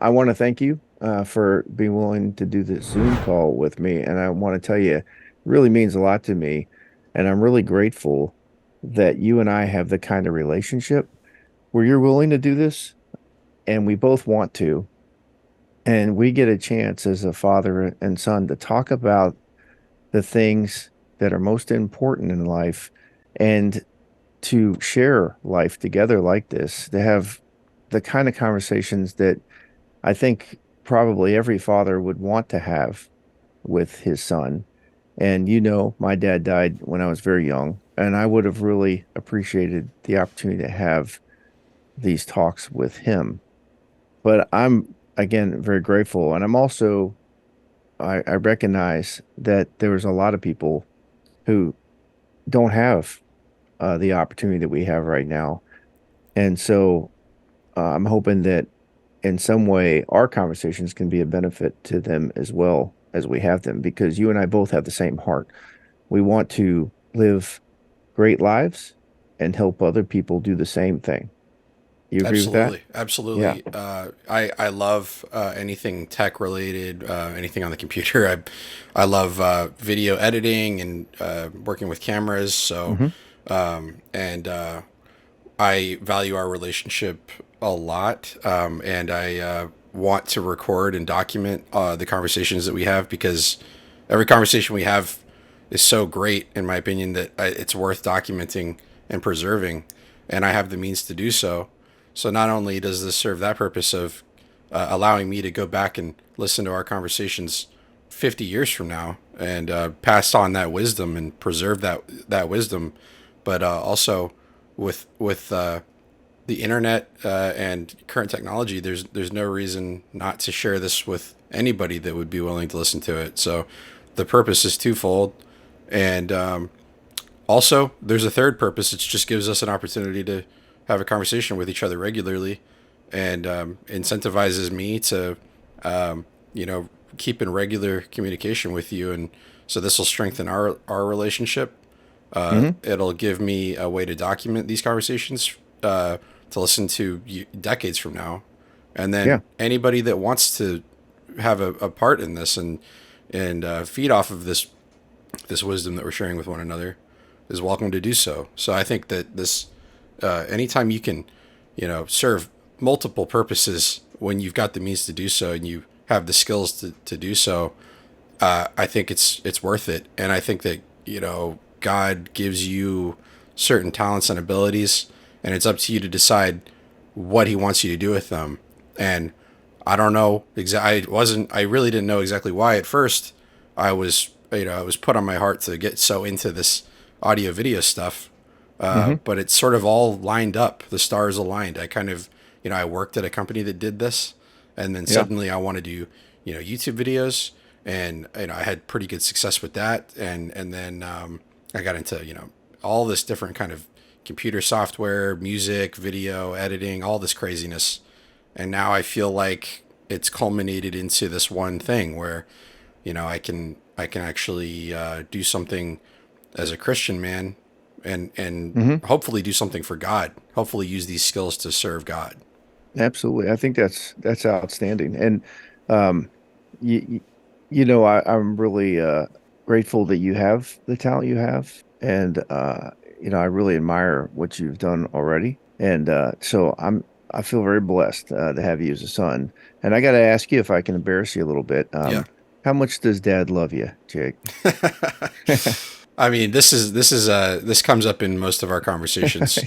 I want to thank you for being willing to do this Zoom call with me. And I want to tell you, it really means a lot to me. And I'm really grateful that you and I have the kind of relationship where you're willing to do this and we both want to. And we get a chance as a father and son to talk about the things that are most important in life and to share life together like this, to have the kind of conversations that I think probably every father would want to have with his son. And my dad died when I was very young, and I would have really appreciated the opportunity to have these talks with him. But I'm again very grateful, and I recognize that there's a lot of people who don't have the opportunity that we have right now, and so I'm hoping that in some way our conversations can be a benefit to them as well as we have them, because you and I both have the same heart. We want to live great lives and help other people do the same thing. You agree with that? Absolutely, Yeah. absolutely. I love anything tech related, anything on the computer. I love video editing and working with cameras. So, Hmm. and I value our relationship a lot, and I want to record and document the conversations that we have because every conversation we have is so great, in my opinion, that it's worth documenting and preserving, and I have the means to do so. So not only does this serve that purpose of allowing me to go back and listen to our conversations 50 years from now and pass on that wisdom and preserve that wisdom, but also with the internet and current technology, there's no reason not to share this with anybody that would be willing to listen to it. So the purpose is twofold, and also there's a third purpose. It just gives us an opportunity to have a conversation with each other regularly, and incentivizes me to, you know, keep in regular communication with you, and so this will strengthen our relationship. Hmm. It'll give me a way to document these conversations to listen to decades from now, and then Yeah, anybody that wants to have a part in this and feed off of this wisdom that we're sharing with one another is welcome to do so. So I think that this anytime you can, serve multiple purposes when you've got the means to do so and you have the skills to do so, I think it's worth it. And I think that God gives you certain talents and abilities, and it's up to you to decide what He wants you to do with them. And I don't know exactly. I really didn't know exactly why at first. I was it was put on my heart to get so into this audio video stuff, hmm, but it's sort of all lined up. The stars aligned. I kind of I worked at a company that did this, and then yeah, suddenly I want to do YouTube videos, and I had pretty good success with that, and then I got into all this different kind of computer software, music, video editing, all this craziness, and now I feel like it's culminated into this one thing where I can actually do something as a Christian man, and hmm, hopefully do something for God. Hopefully use these skills to serve God. absolutely. I think that's outstanding. And um, you, I'm really grateful that you have the talent you have, and I really admire what you've done already. And so I feel very blessed to have you as a son. And I got to ask you, if I can embarrass you a little bit, Yeah. how much does Dad love you, Jake? I mean, this comes up in most of our conversations,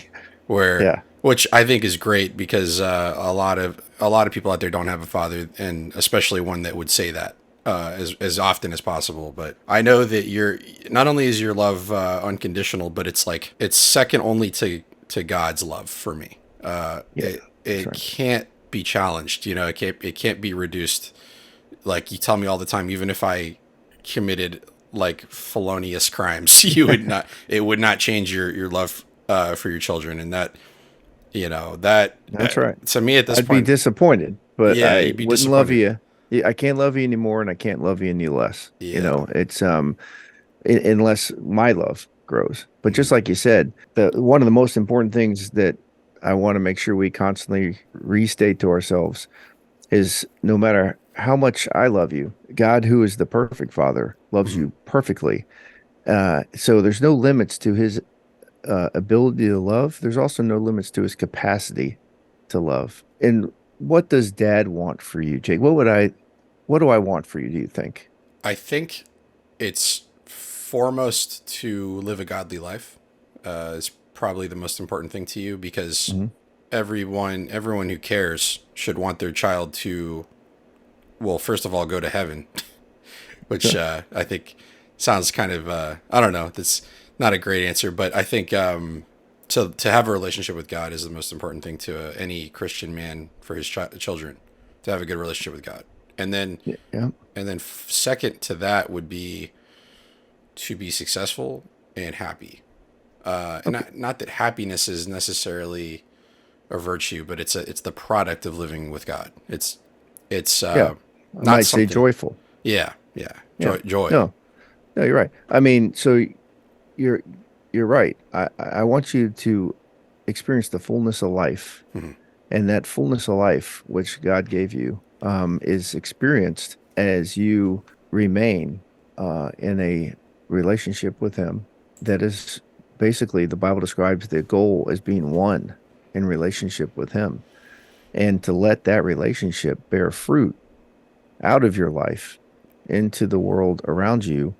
where Yeah, which I think is great because a lot of people out there don't have a father, and especially one that would say that as often as possible. But I know that you're not only is your love unconditional, but it's like it's second only to God's love for me. yeah, that's It right. can't be challenged. It can't be reduced. Like you tell me all the time, even if I committed like felonious crimes, you would not. It would not change your love for your children, and That's right. to me at this I'd be point, disappointed, but yeah, I you'd be wouldn't love disappointed. you. Yeah, I can't love you anymore, and I can't love you any less. Yeah, It's unless my love grows. But just like you said, the one of the most important things that I want to make sure we constantly restate to ourselves is no matter how much I love you, God, who is the perfect Father, loves Mhm. you perfectly. So there's no limits to his ability to love. There's also no limits to his capacity to love. And what does Dad want for you, Jake? What do I want for you, do you think? I think it's foremost to live a godly life. Is probably the most important thing to you because Hmm. everyone who cares should want their child to, well, first of all, go to heaven, which Sure. I think sounds kind of I don't know. That's not a great answer, but I think to have a relationship with God is the most important thing to any Christian man for his children to have a good relationship with God, and then Yeah. Yeah. second to that would be to be successful and happy. And Okay. not that happiness is necessarily a virtue, but it's the product of living with God. It's Yeah. I not might say something. joyful. Yeah, yeah. Yeah. Joy. No, no, you're right. I mean, so you're you're right. I want you to experience the fullness of life, Hmm. and that fullness of life which God gave you is experienced as you remain in a relationship with Him. That is basically the Bible describes the goal as being one in relationship with Him, and to let that relationship bear fruit out of your life into the world around you,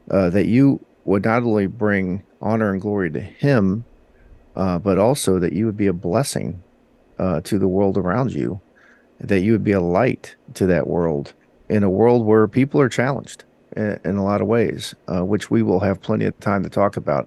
that you would not only bring honor and glory to Him, but also that you would be a blessing to the world around you, that you would be a light to that world in a world where people are challenged in a lot of ways, which we will have plenty of time to talk about.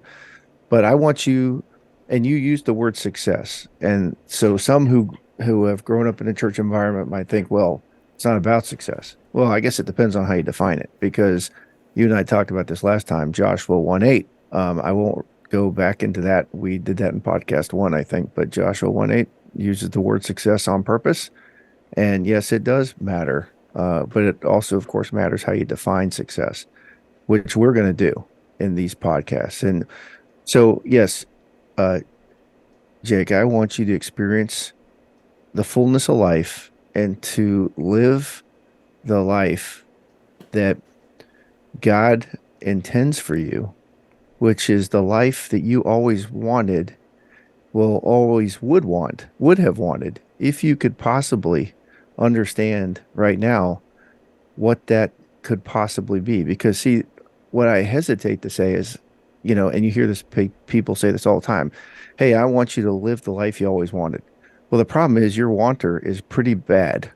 But I want you, and you used the word success, and so some who have grown up in a church environment might think, well, it's not about success. Well, I guess it depends on how you define it, because you and I talked about this last time, Joshua 1:8. I won't go back into that. We did that in podcast one, I think, but Joshua 1:8 uses the word success on purpose. And yes, it does matter. But it also, of course, matters how you define success, which we're going to do in these podcasts. And so, yes, uh, Jake, I want you to experience the fullness of life and to live the life that God intends for you, which is the life that you always wanted, well, always would have wanted, if you could possibly understand right now what that could possibly be. Because, see, what I hesitate to say is, and you hear this, people say this all the time. Hey, I want you to live the life you always wanted. Well, the problem is your wanter is pretty bad.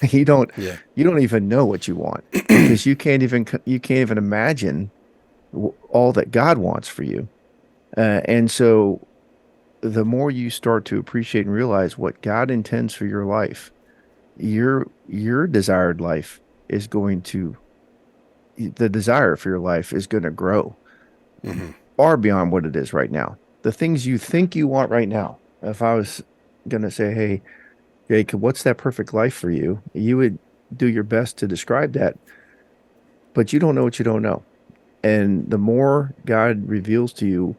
You don't, Yeah. you don't even know what you want because you can't even imagine all that God wants for you. And so the more you start to appreciate and realize what God intends for your life, your desired life is going to the desire for your life is going to grow Hmm. far beyond what it is right now. The things you think you want right now. If I was going to say, hey, Jake, what's that perfect life for you? You would do your best to describe that, but you don't know what you don't know. And the more God reveals to you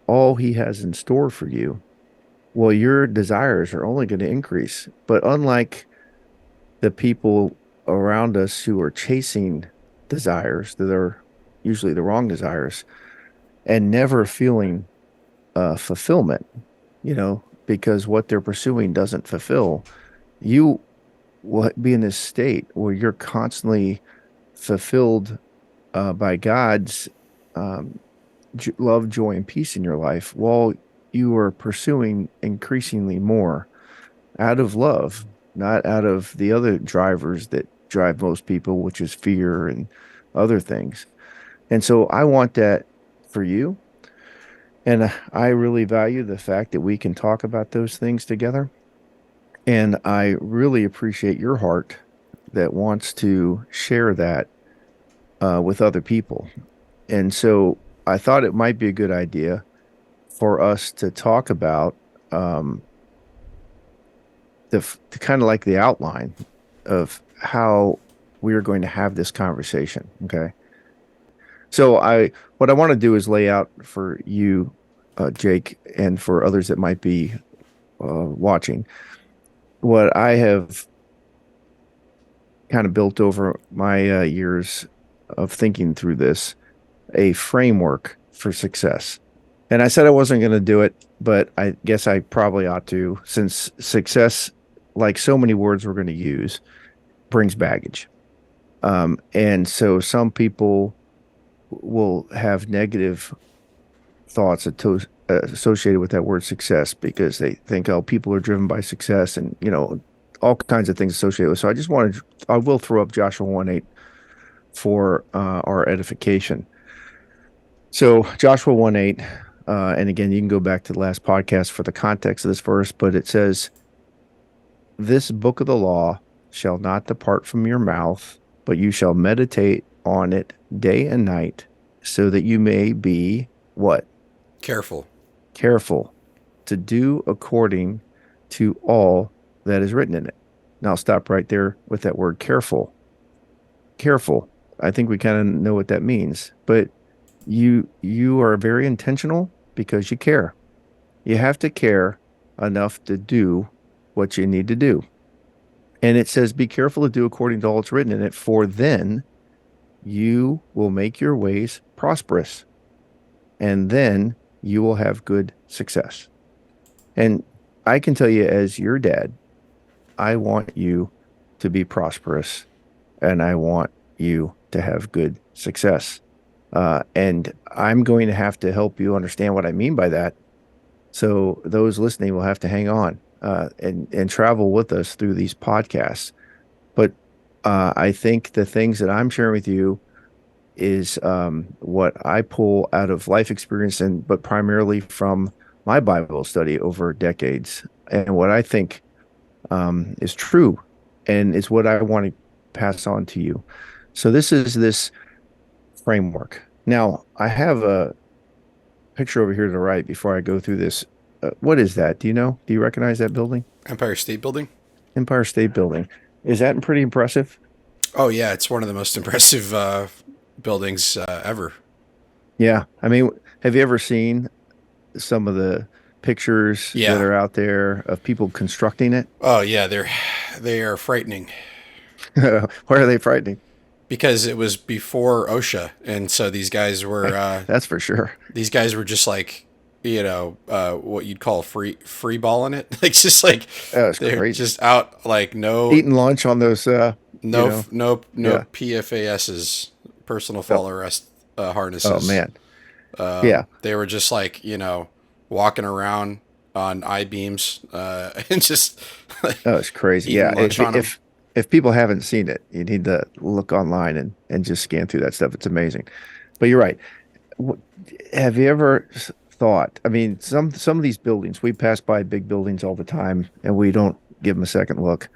all he has in store for you, well, your desires are only going to increase. But unlike the people around us who are chasing desires that are usually the wrong desires and never feeling fulfillment, because what they're pursuing doesn't fulfill, you will be in this state where you're constantly fulfilled by God's um, love, joy, and peace in your life while you are pursuing increasingly more out of love, not out of the other drivers that drive most people, which is fear and other things. And so I want that for you. And I really value the fact that we can talk about those things together. And I really appreciate your heart that wants to share that with other people. And so I thought it might be a good idea for us to talk about um, the kind of like the outline of how we are going to have this conversation. Okay. So what I want to do is lay out for you, Jake, and for others that might be watching, what I have kind of built over my years of thinking through this, a framework for success. And I said I wasn't going to do it, but I guess I probably ought to, since success, like so many words we're going to use, brings baggage. And so some people will have negative thoughts associated with that word success because they think, oh, people are driven by success and, all kinds of things associated with. So I will throw up Joshua 1:8 for our edification. So Joshua 1:8, and again, you can go back to the last podcast for the context of this verse, but it says, this book of the law shall not depart from your mouth, but you shall meditate on it day and night, so that you may be what? Careful. Careful to do according to all that is written in it. Now I'll stop right there with that word careful. Careful. I think we kind of know what that means, but you are very intentional because you care. You have to care enough to do what you need to do. And it says, be careful to do according to all that's written in it, for then you will make your ways prosperous, and then you will have good success. And I can tell you, as your dad, I want you to be prosperous, and I want you to have good success. And I'm going to have to help you understand what I mean by that. So those listening will have to hang on and travel with us through these podcasts. But I think the things that I'm sharing with you is what I pull out of life experience, but primarily from my Bible study over decades, and what I think is true, and is what I want to pass on to you. So this is this framework. Now, I have a picture over here to the right before I go through this. What is that? Do you know? Do you recognize that building? Empire State Building. Empire State Building. Is that pretty impressive? Oh yeah, it's one of the most impressive buildings ever. Yeah. I mean, have you ever seen some of the pictures Yeah. that are out there of people constructing it? Oh yeah, they are frightening Why are they frightening? because it was before OSHA, and so That's for sure. these guys were just like, what you'd call free balling it, like just like That's they're crazy. just out like Eating lunch on those, no yeah. PFAS's, personal Oh, fall arrest oh harnesses. man. Yeah. They were just like, walking around on I beams and just like, That was crazy. eating Yeah. lunch on them. If people haven't seen it, you need to look online and just scan through that stuff. It's amazing. But you're right. Wh- Have you ever thought? I mean, some of these buildings, we pass by big buildings all the time, and we don't give them a second look.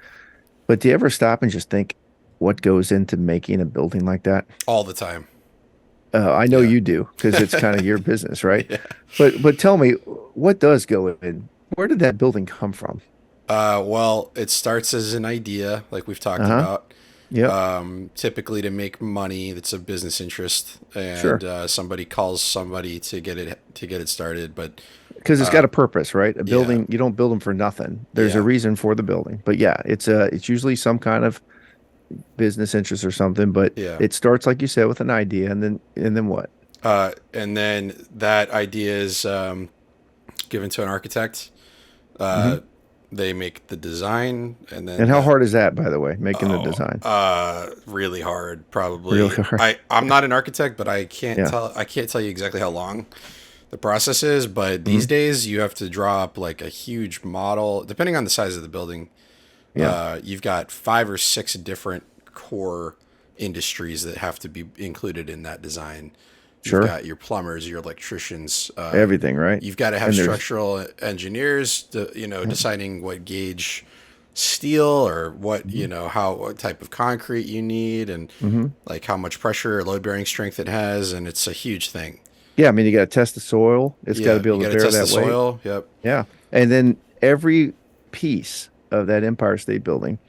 But do you ever stop and just think what goes into making a building like that? All the time. I know Yeah. you do because it's kind of your business, right? Yeah. But tell me, what does go in? Where did that building come from? Well, it starts as an idea, like we've talked Uh-huh. about. Yep. Typically to make money, that's a business interest, and Sure. somebody calls somebody to get it started. But Because it's got a purpose, right? A yeah, building, you don't build them for nothing. There's a yeah, reason for the building. But yeah, it's usually some kind of business interest or something, but yeah. it starts like you said with an idea and then what? And then that idea is given to an architect. Hmm. Uh, they make the design, and And then how hard is that, by the way, making the design? really hard, probably. Really hard. I'm not an architect, but Yeah. I can't tell you exactly how long the process is. But these Hmm. days, you have to draw up like a huge model, depending on the size of the building. Yeah. You've got 5 or 6 different core industries that have to be included in that design. You've Sure. got your plumbers, your electricians. Everything, right? You've got to have And there's structural engineers, deciding what gauge steel or what, what type of concrete you need, and hmm like how much pressure or load bearing strength it has. And it's a huge thing. Yeah, I mean, you got to test the soil. It's got to Yeah. be You able got to to bear test the that weight. soil. Yep. Yeah. And then every piece of that Empire State Building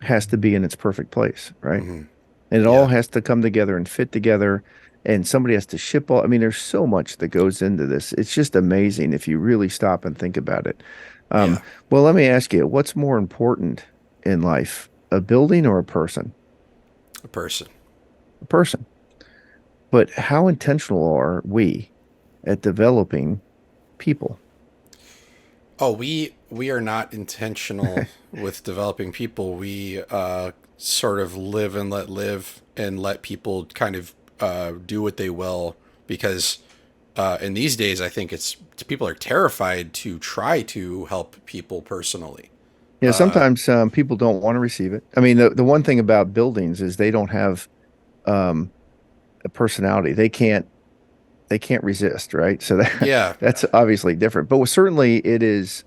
has to be in its perfect place, right? Hmm. And it all Yeah. has to come together and fit together. And somebody has to ship all. I mean, there's so much that goes into this. It's just amazing if you really stop and think about it. Um, Yeah. well, let me ask you, what's more important in life, a building or a person? A person. a person. But how intentional are we at developing people? Oh, we are not intentional with developing people. We sort of live and let live and let people kind of do what they will because in these days I think it's people are terrified to try to help people personally. Yeah, sometimes people don't want to receive it. I mean, the one thing about buildings is they don't have um, a personality. They can't resist, right? So that Yeah, that's obviously different. But certainly it is.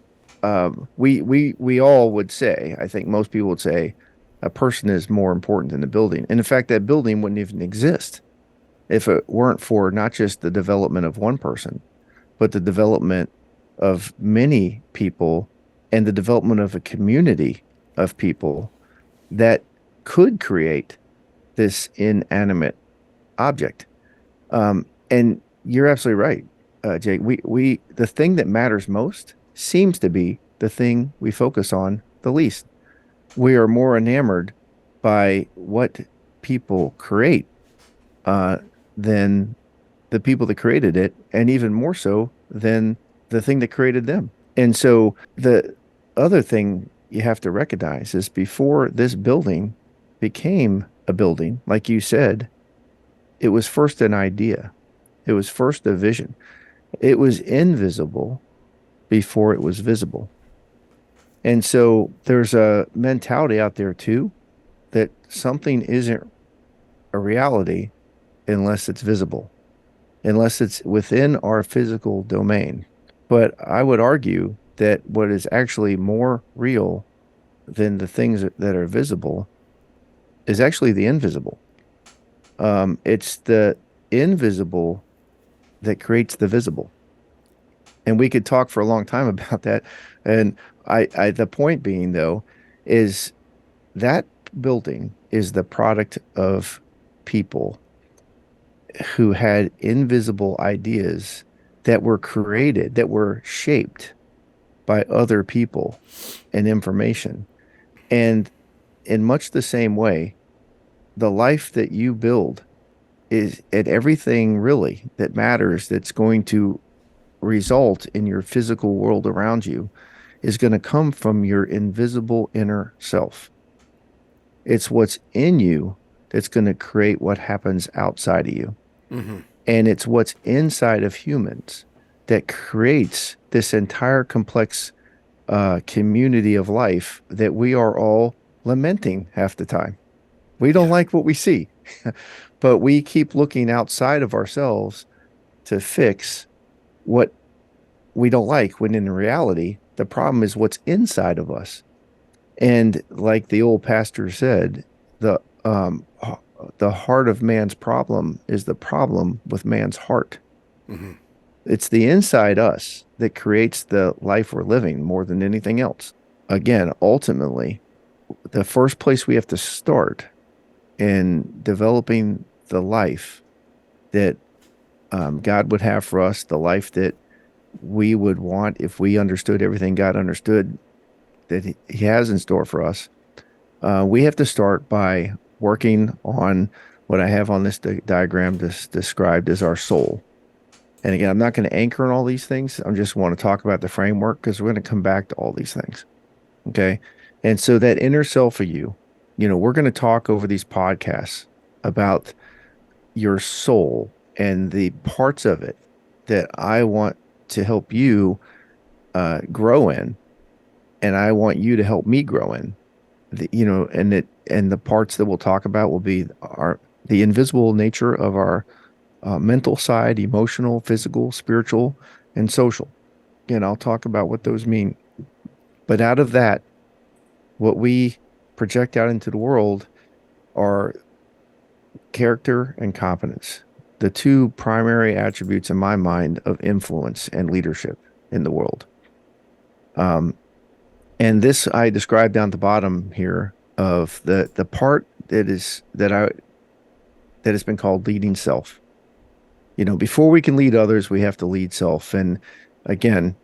We all would say, I think most people would say, a person is more important than the building. And in fact, that building wouldn't even exist if it weren't for not just the development of one person, but the development of many people and the development of a community of people that could create this inanimate object. And you're absolutely right, Jake. The thing that matters most seems to be the thing we focus on the least. We are more enamored by what people create uh, than the people that created it, and even more so than the thing that created them. And so the other thing you have to recognize is before this building became a building, like you said, it was first an idea. It was first a vision. It was invisible before it was visible. And so there's a mentality out there too that something isn't a reality unless it's visible, unless it's within our physical domain. But I would argue that what is actually more real than the things that are visible is actually the invisible. It's the invisible that creates the visible. And we could talk for a long time about that. And the point being though, is that building is the product of people who had invisible ideas that were created, that were shaped by other people and information. And in much the same way, the life that you build is at everything really that matters that's going to result in your physical world around you is going to come from your invisible inner self. It's what's in you that's going to create what happens outside of you. And it's what's inside of humans that creates this entire complex community of life that we are all lamenting half the time. We don't yeah, like what we see, but we keep looking outside of ourselves to fix what we don't like, when in reality, the problem is what's inside of us. And like the old pastor said, the heart of man's problem is the problem with man's heart. It's the inside us that creates the life we're living more than anything else. Again, ultimately, the first place we have to start in developing the life that God would have for us, the life that we would want if we understood everything God understood that He has in store for us. We have to start by working on what I have on this diagram described as our soul. And again, I'm not going to anchor on all these things. I just want to talk about the framework because we're going to come back to all these things. Okay. And so that inner self of you, we're going to talk over these podcasts about your soul and the parts of it that I want to help you grow in, and I want you to help me grow in. And the parts that we'll talk about will be the invisible nature of our mental side, emotional, physical, spiritual, and social. Again, I'll talk about what those mean. But out of that, what we project out into the world are character and competence, the two primary attributes in my mind of influence and leadership in the world. And this I described down at the bottom here of the part that has been called leading self. Before we can lead others, we have to lead self. And again,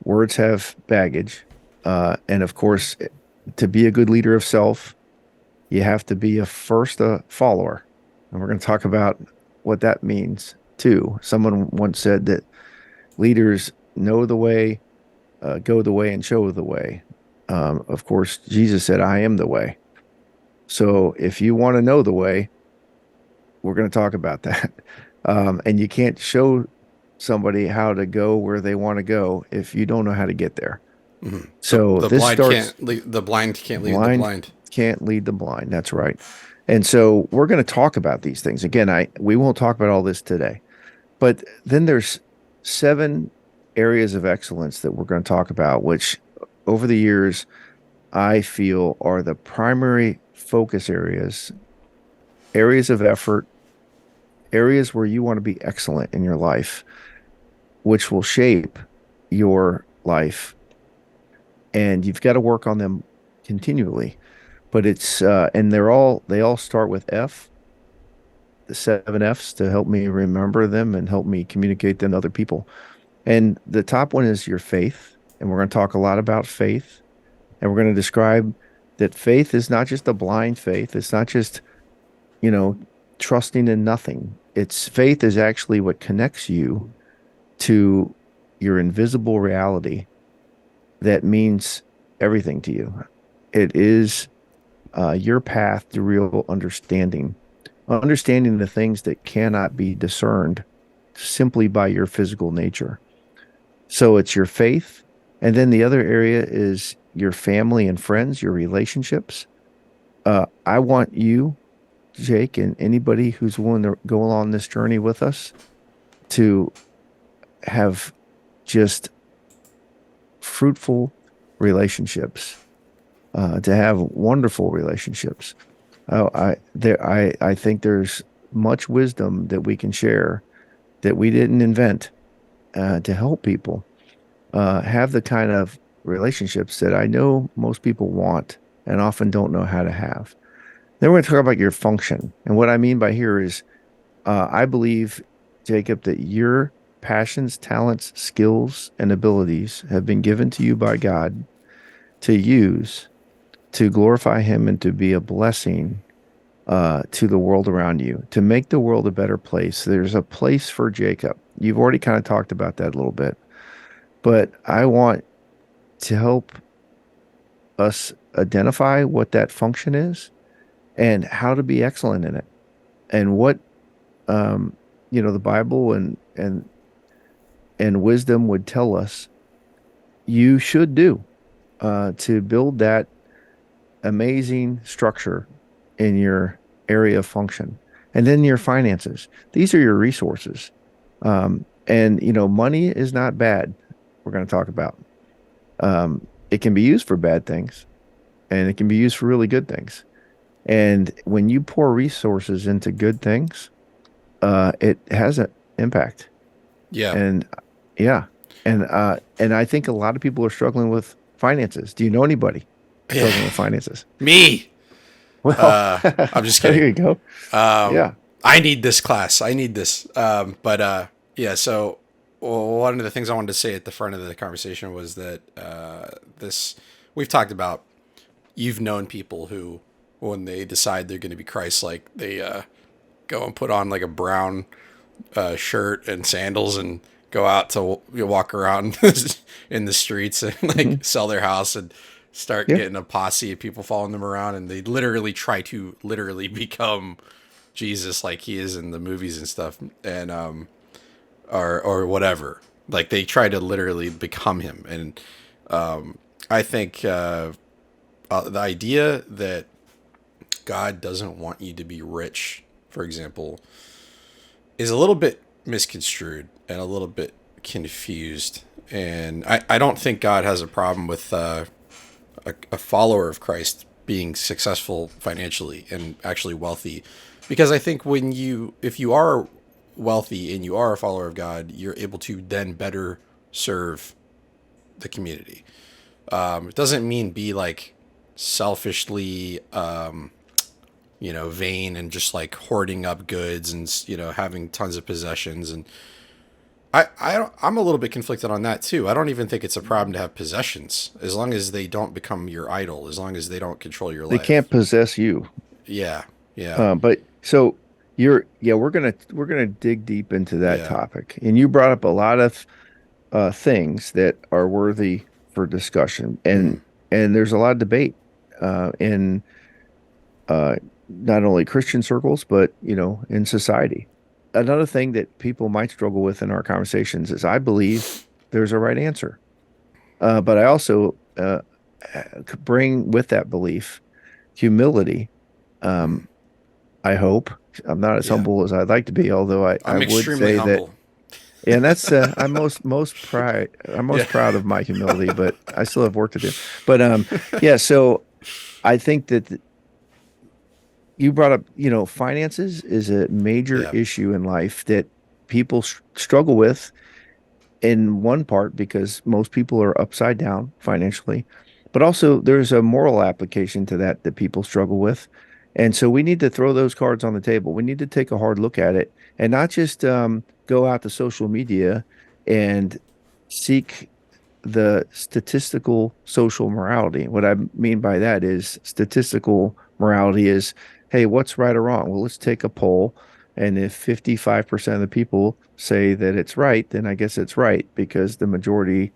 words have baggage. And of course, to be a good leader of self, You have to be a first follower. And we're going to talk about what that means too. Someone once said that leaders know the way, go the way, and show the way. Of course, Jesus said, I am the way. So if you want to know the way, we're going to talk about that. And you can't show somebody how to go where they want to go if you don't know how to get there. Mhm. So this starts The blind can't lead the blind blind. can't lead the blind. That's right. And so we're going to talk about these things. Again, I we won't talk about all this today. But then there's 7 areas of excellence that we're going to talk about, which over the years I feel are the primary focus areas, areas of effort, areas where you want to be excellent in your life, which will shape your life. And you've got to work on them continually. But and they all start with F, the 7 F's to help me remember them and help me communicate them to other people. And the top one is your faith. And we're going to talk a lot about faith. And we're going to describe that faith is not just a blind faith. It's not just, you know, trusting in nothing. It's faith is actually what connects you to your invisible reality that means everything to you. It is your path to real understanding, understanding the things that cannot be discerned simply by your physical nature. So it's your faith. And then the other area is your family and friends, your relationships. I want you, Jake, and anybody who's willing to go along this journey with us to have just fruitful relationships, to have wonderful relationships. I think there's much wisdom that we can share that we didn't invent to help people have the kind of relationships that I know most people want and often don't know how to have. Then we're going to talk about your function. And what I mean by here is I believe, Jacob, that your passions, talents, skills, and abilities have been given to you by God to use to glorify Him and to be a blessing to the world around you, to make the world a better place. There's a place for Jacob. You've already kind of talked about that a little bit, but I want to help us identify what that function is and how to be excellent in it and what the Bible and wisdom would tell us you should do to build that amazing structure in your area of function. And then your finances. These are your resources. And money is not bad. We're going to talk about. It can be used for bad things, and it can be used for really good things. And when you pour resources into good things, it has an impact. Yeah. And yeah, and I think a lot of people are struggling with finances. Do you know anybody struggling with finances? Me. Well, I'm just there kidding. you go. Yeah. I need this class. I need this. But yeah. So one of the things I wanted to say at the front of the conversation was that this we've talked about. You've known people who, when they decide they're going to be Christ-like, they go and put on like a brown shirt and sandals and go out to walk around in the streets and like sell their house and start Yeah. getting a posse of people following them around, and they literally try to literally become Jesus like he is in the movies and stuff, and or whatever. Like they try to literally become him, and I think the idea that God doesn't want you to be rich, for example, is a little bit misconstrued and a little bit confused. And I don't think God has a problem with a follower of Christ being successful financially and actually wealthy. Because I think if you are wealthy and you are a follower of God, you're able to then better serve the community. It doesn't mean be like selfishly, vain and just like hoarding up goods and, having tons of possessions. And I'm a little bit conflicted on that too. I don't even think it's a problem to have possessions as long as they don't become your idol, as long as they don't control your They can't life. possess you. Yeah. Yeah. But so you're yeah, we're gonna dig deep into that Yeah. topic. And you brought up a lot of things that are worthy for discussion, Hmm. and there's a lot of debate in uh, not only Christian circles, but in society. Another thing that people might struggle with in our conversations is I believe there's a right answer, but I also bring with that belief humility. Hmm. Um, I hope I'm not as Yeah. humble as I'd like to be, although I I'm would extremely say that. humble. And that's I'm Yeah. most proud of my humility, but I still have work to do. But yeah, so I think that you brought up, finances is a major Yeah. issue in life that people struggle with in one part because most people are upside down financially, but also there's a moral application to that people struggle with. And so we need to throw those cards on the table. We need to take a hard look at it and not just go out to social media and seek the statistical social morality. What I mean by that is statistical morality is, hey, what's right or wrong? Well, let's take a poll. And if 55% of the people say that it's right, then I guess it's right because the majority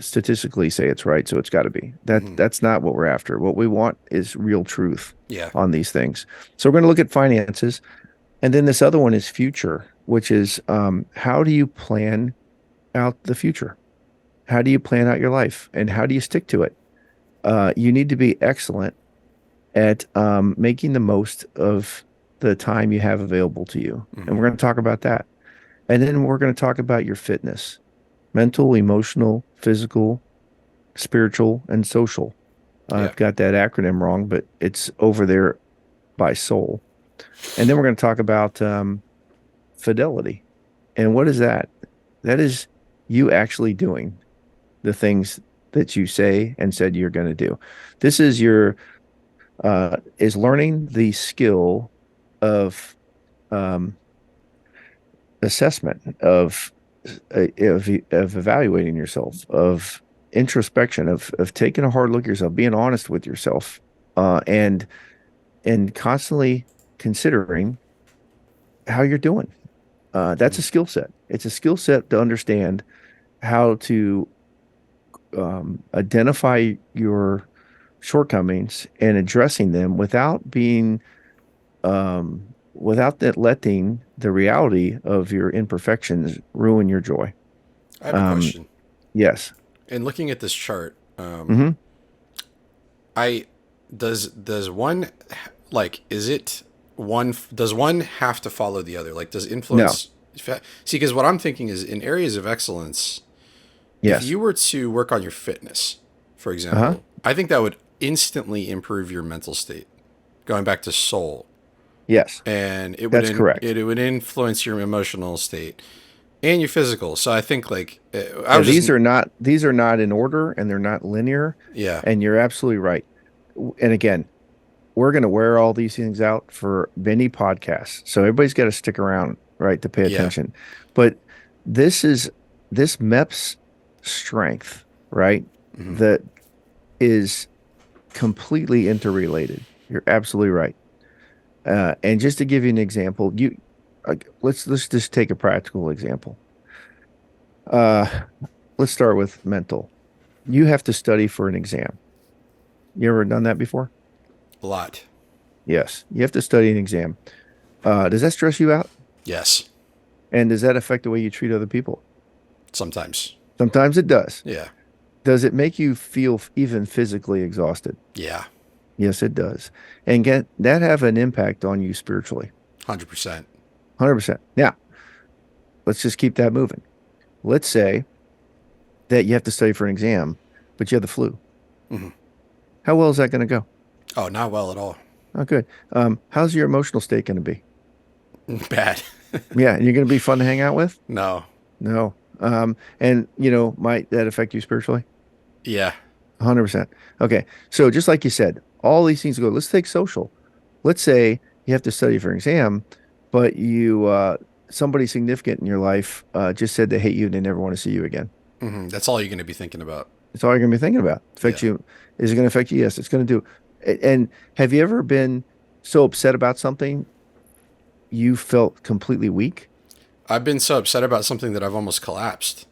statistically say it's right. So it's got to be. Hmm. That's not what we're after. What we want is real truth Yeah. on these things. So we're going to look at finances. And then this other one is future, which is how do you plan out the future? How do you plan out your life and how do you stick to it? You need to be excellent at making the most of the time you have available to you. And Hmm. we're going to talk about that. And then we're going to talk about your fitness, mental, emotional, physical, spiritual, and social. Yeah. I've got that acronym wrong, but it's over there by soul. And then we're going to talk about fidelity. And what is that? That is you actually doing the things that you say and said you're going to do. This is your is learning the skill of um, assessment of evaluating yourself, of introspection, of taking a hard look at yourself, being honest with yourself, and constantly considering how you're doing. That's Hmm. a skill set. It's a skill set to understand how to identify your shortcomings and addressing them without that letting the reality of your imperfections ruin your joy. I have a Um, question. yes. In looking at this chart, Hmm. I does one like is it one does one have to follow the other? Like does No. influence see? Because what I'm thinking is in areas of excellence, if Yes. you were to work on your fitness, for Uh-huh. example, I think that would instantly improve your mental state. Going back to soul, Yes. and That's correct. it would influence your emotional state and your physical. So I think like I Yeah, was just these are not in order and they're not linear, yeah. and you're absolutely right. And again, we're going to wear all these things out for many podcasts. So everybody's got to stick around, right, to pay Yeah. attention. But this is this MEPS strength, right, Hmm. that is completely interrelated. You're absolutely right. And just to give you an example, let's just take a practical example. Uh, let's start with mental. You have to study for an exam. You ever done that before? A lot. Yes, you have to study an exam. Does that stress you out? Yes. And does that affect the way you treat other people? Sometimes. Sometimes it does. Yeah. Does it make you feel even physically exhausted? Yeah. Yes, it does. And get that have an impact on you spiritually. 100%. 100%. Now, let's just keep that moving. Let's say that you have to study for an exam, but you have the flu. Hmm. How well is that going to go? Oh, not well at all. Oh, good. How's your emotional state going to be? Bad. Yeah, you're going to be fun to hang out with? No. No. And might that affect you spiritually? Yeah. 100%. Okay. So just like you said, all these things go. Let's take social. Let's say you have to study for an exam, but somebody significant in your life just said they hate you and they never want to see you again. That's all you're going to be thinking about. It's all you're going to be thinking about. Affect Yeah. you. Is it going to affect you? Yes, it's going to do. And have you ever been so upset about something you felt completely weak? I've been so upset about something that I've almost collapsed.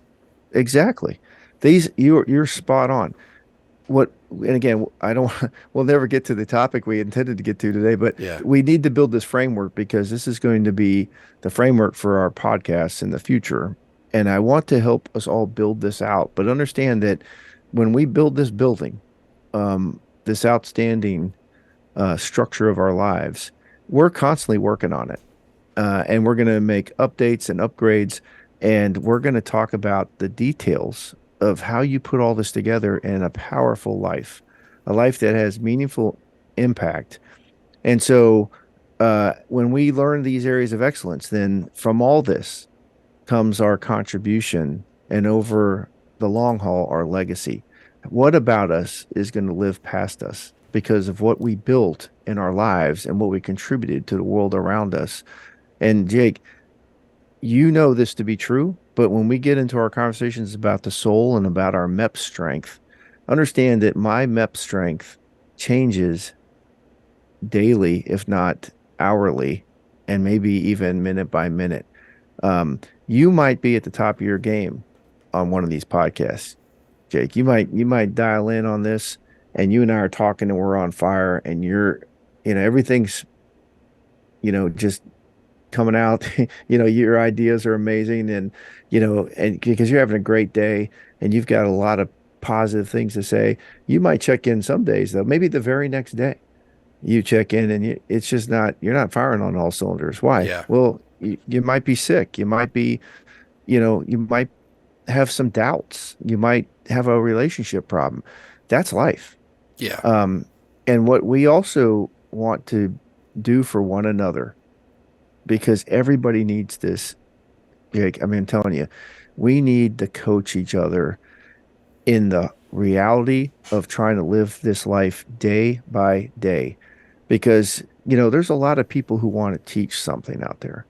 Exactly. You're spot on. And again, I don't, we'll never get to the topic we intended to get to today, but Yeah. we need to build this framework because this is going to be the framework for our podcasts in the future. And I want to help us all build this out, but understand that when we build this building, this outstanding structure of our lives, we're constantly working on it. And we're going to make updates and upgrades, and we're going to talk about the details of how you put all this together in a powerful life, a life that has meaningful impact. And so, when we learn these areas of excellence, then from all this comes our contribution, and over the long haul, our legacy. What about us is going to live past us because of what we built in our lives and what we contributed to the world around us? And Jake, you know this to be true, but when we get into our conversations about the soul and about our MEP strength, understand that my MEP strength changes daily, if not hourly, and maybe even minute by minute. You might be at the top of your game on one of these podcasts, Jake. You might dial in on this, and you and I are talking, and we're on fire, and everything's just coming out. Your ideas are amazing, and because you're having a great day and you've got a lot of positive things to say. You might check in some days, though, maybe the very next day you check in, and it's just not, you're not firing on all cylinders. Why? Yeah. Well, you might be sick. You might have some doubts. You might have a relationship problem. That's life. Yeah. um and what we also want to do for one another, because everybody needs this, Jake. I mean, I'm telling you, we need to coach each other in the reality of trying to live this life day by day. Because, there's a lot of people who want to teach something out there,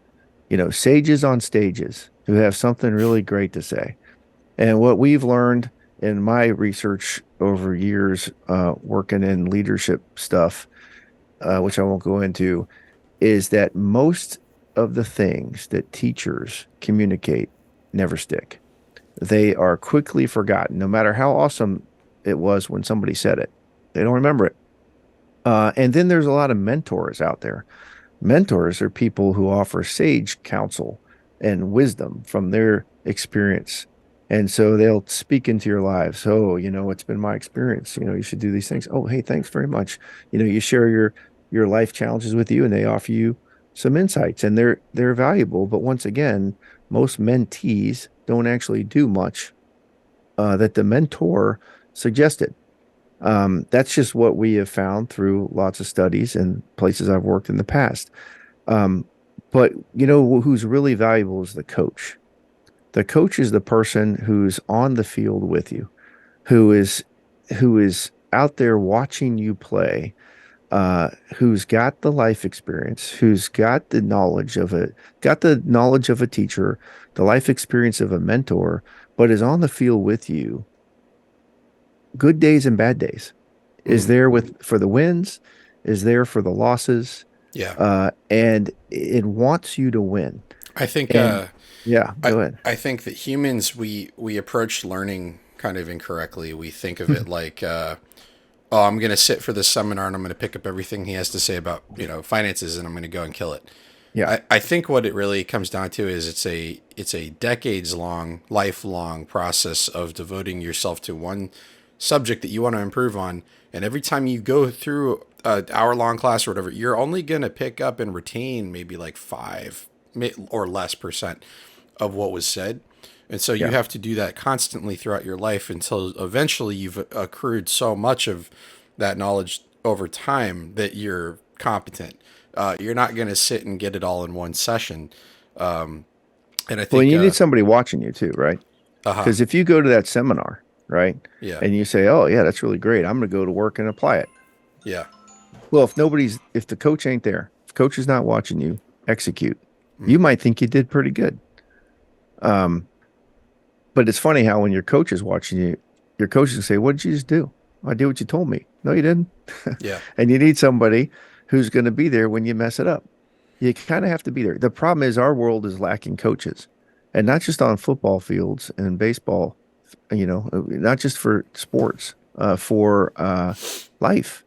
sages on stages who have something really great to say. And what we've learned in my research over years, working in leadership stuff, which I won't go into, is that most of the things that teachers communicate never stick. They are quickly forgotten, no matter how awesome it was when somebody said it. They don't remember it. And then there's a lot of mentors out there. Mentors are people who offer sage counsel and wisdom from their experience. And so they'll speak into your lives. Oh, it's been my experience. You should do these things. Oh, hey, thanks very much. You share your life challenges with you, and they offer you some insights, and they're valuable. But once again, most mentees don't actually do much that the mentor suggested. That's just what we have found through lots of studies and places I've worked in the past. Um, but who's really valuable is the coach. The coach is the person who's on the field with you, who is who is out there watching you play, who's got the life experience, who's got the knowledge of a teacher, the life experience of a mentor, but is on the field with you, good days and bad days, is Mm. there with for the wins, is there for the losses, Yeah. and it wants you to win. I think And yeah, I go ahead. I think that humans we approach learning kind of incorrectly. We think of it like oh, I'm going to sit for this seminar and I'm going to pick up everything he has to say about, finances and I'm going to go and kill it. Yeah, I think what it really comes down to is it's a decades long, lifelong process of devoting yourself to one subject that you want to improve on. And every time you go through an hour long class or whatever, you're only going to pick up and retain maybe like 5 or less% of what was said. And so you yeah. have to do that constantly throughout your life until eventually you've accrued so much of that knowledge over time that you're competent. You're not going to sit and get it all in one session. And I Well, think, you need somebody watching you too, right? uh huh, Because if you go to that seminar, right, yeah, and you say, "Oh, yeah, that's really great. I'm going to go to work and apply it." yeah, Well, if the coach ain't there, if coach is not watching you execute, Mm. You might think you did pretty good. Um, but it's funny how when your coach is watching you, your coach will say, "What did you just do?" "I did what you told me." "No, you didn't." Yeah. And you need somebody who's going to be there when you mess it up. You kind of have to be there. The problem is our world is lacking coaches, and not just on football fields and baseball, not just for sports, for life.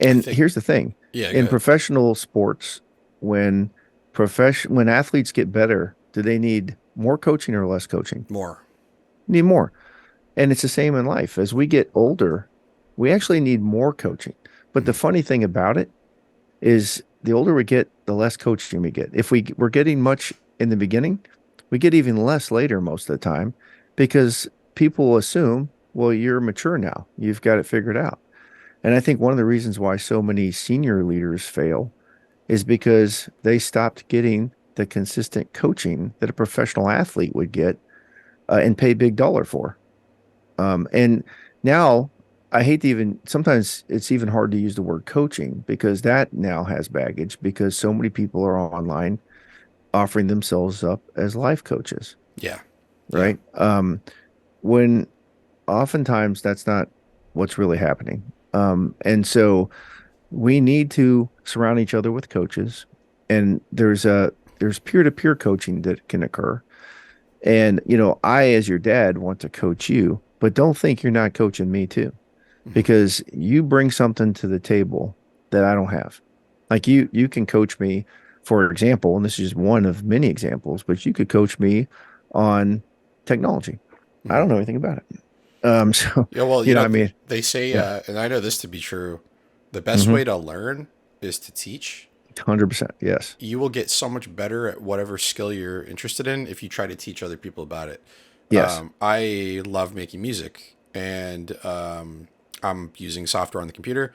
I And think, here's the thing, yeah, go in ahead. professional sports, when when athletes get better, do they need more coaching or less coaching? More. Need more. And it's the same in life. As we get older, we actually need more coaching. But the Mm. funny thing about it is the older we get, the less coaching we get. If we're getting much in the beginning, we get even less later most of the time because people assume, well, you're mature now. You've got it figured out. And I think one of the reasons why so many senior leaders fail is because they stopped getting the consistent coaching that a professional athlete would get and pay big dollar for. And now I hate to even, sometimes it's even hard to use the word coaching because that now has baggage because so many people are online offering themselves up as life coaches, Yeah. Yeah. right? When oftentimes that's not what's really happening. And so we need to surround each other with coaches, and there's peer-to-peer coaching that can occur. And I, as your dad, want to coach you, but don't think you're not coaching me too, Hmm. because you bring something to the table that I don't have. Like you can coach me, for example, and this is just one of many examples, but you could coach me on technology. I Hmm. don't know anything about it. So, Yeah. Well, I mean, they say, yeah, and I know this to be true, the best mm-hmm, way to learn is to teach. 100%. Yes. You will get so much better at whatever skill you're interested in if you try to teach other people about it. Yes. I love making music, and I'm using software on the computer.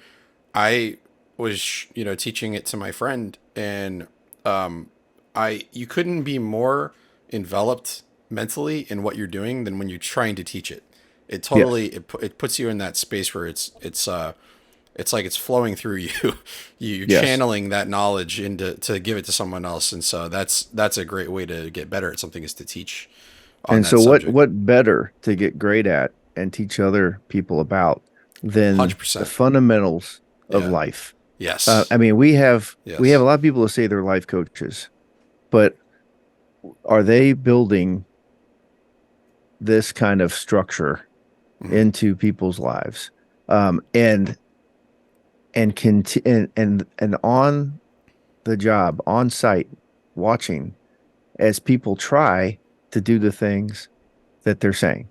I was, teaching it to my friend, and I you couldn't be more enveloped mentally in what you're doing than when you're trying to teach it. It Yes. totally it puts you in that space where it's like it's flowing through you. You're Yes. channeling that knowledge into to give it to someone else, and so that's a great way to get better at something, is to teach on And that so what subject. what better to get great at and teach other people about Hundred than the percent. fundamentals of Yeah. life? Yes. I mean, we have a Yes. lot of people who say they're life coaches, but are they building this kind of structure Hmm. into people's lives? And on the job, on site, watching as people try to do the things that they're saying.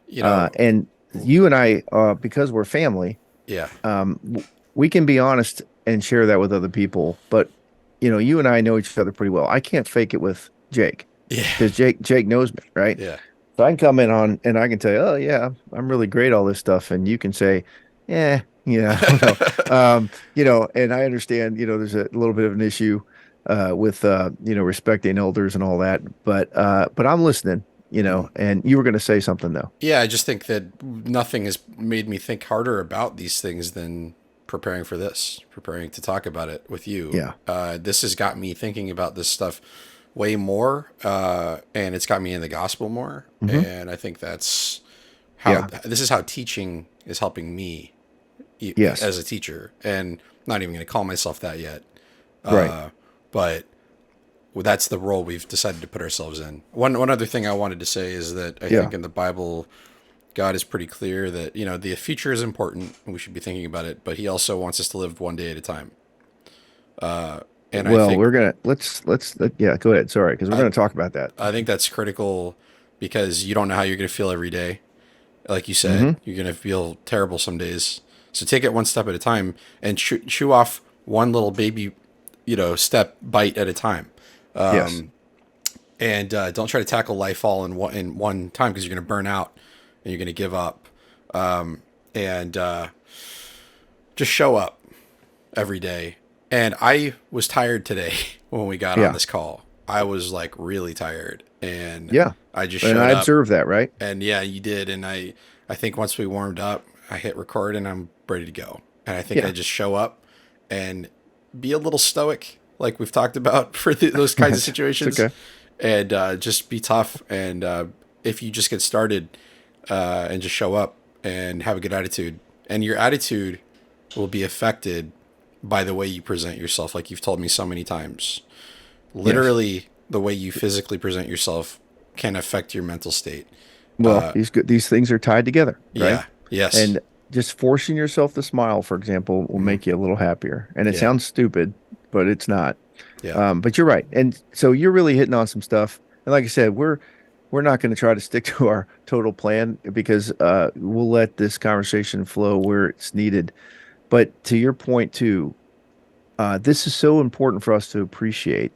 You know. And you and I, because we're family, Yeah. we can be honest and share that with other people. But you and I know each other pretty well. I can't fake it with Jake Yeah. because Jake knows me, right? Yeah. So I can come in on and I can tell you, oh yeah, I'm really great at all this stuff, and you can say, yeah, yeah, I don't know, and I understand, there's a little bit of an issue with respecting elders and all that, but I'm listening, Mhm. and you were going to say something though. Yeah, I just think that nothing has made me think harder about these things than preparing for this, preparing to talk about it with you. Yeah, This has got me thinking about this stuff way more, and it's got me in the gospel more. hmm, And I think that's how yeah, this is how teaching is helping me yes, as a teacher. And not even going to call myself that yet, right, but that's the role we've decided to put ourselves in. One other thing I wanted to say is that I yeah, think in the Bible, God is pretty clear that the future is important and we should be thinking about it, but He also wants us to live one day at a time. And I well, think we're gonna yeah, go ahead, sorry, because we're I gonna talk about that. I think that's critical because you don't know how you're going to feel every day. Like you said, Hmm. you're going to feel terrible some days. So take it one step at a time and chew off one little baby, step bite at a time. Yes, And don't try to tackle life all in one time because you're going to burn out and you're going to give up. And just show up every day. And I was tired today when we got on yeah, this call. I was like really tired, and yeah, I just and showed I up. observed that, right? And yeah, you did. And I think once we warmed up, I hit record and I'm ready to go. And I think I Yeah, just show up and be a little stoic, like we've talked about for those kinds of It's situations, okay. and just be tough. And if you just get started and just show up and have a good attitude, and your attitude will be affected by the way you present yourself, like you've told me so many times. Yes. Literally, the way you physically present yourself can affect your mental state. Well, these things are tied together, right? Yeah. Yes. And just forcing yourself to smile, for example, will Hmm. make you a little happier. And it Yeah. sounds stupid, but it's not. Yeah. But you're right. And so you're really hitting on some stuff. And like I said, we're not going to try to stick to our total plan because we'll let this conversation flow where it's needed. But to your point too, this is so important for us to appreciate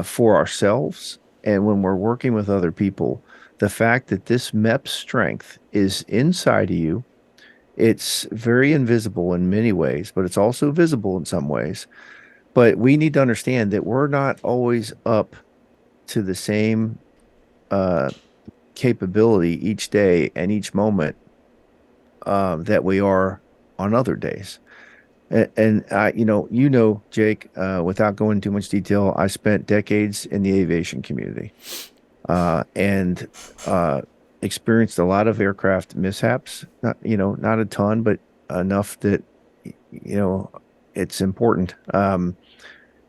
for ourselves and when we're working with other people. The fact that this MEP strength is inside of you, it's very invisible in many ways, but it's also visible in some ways. But we need to understand that we're not always up to the same uh, capability each day and each moment that we are on other days. And Jake, without going into too much detail, I spent decades in the aviation community and experienced a lot of aircraft mishaps. Not a ton, but enough that you know it's important.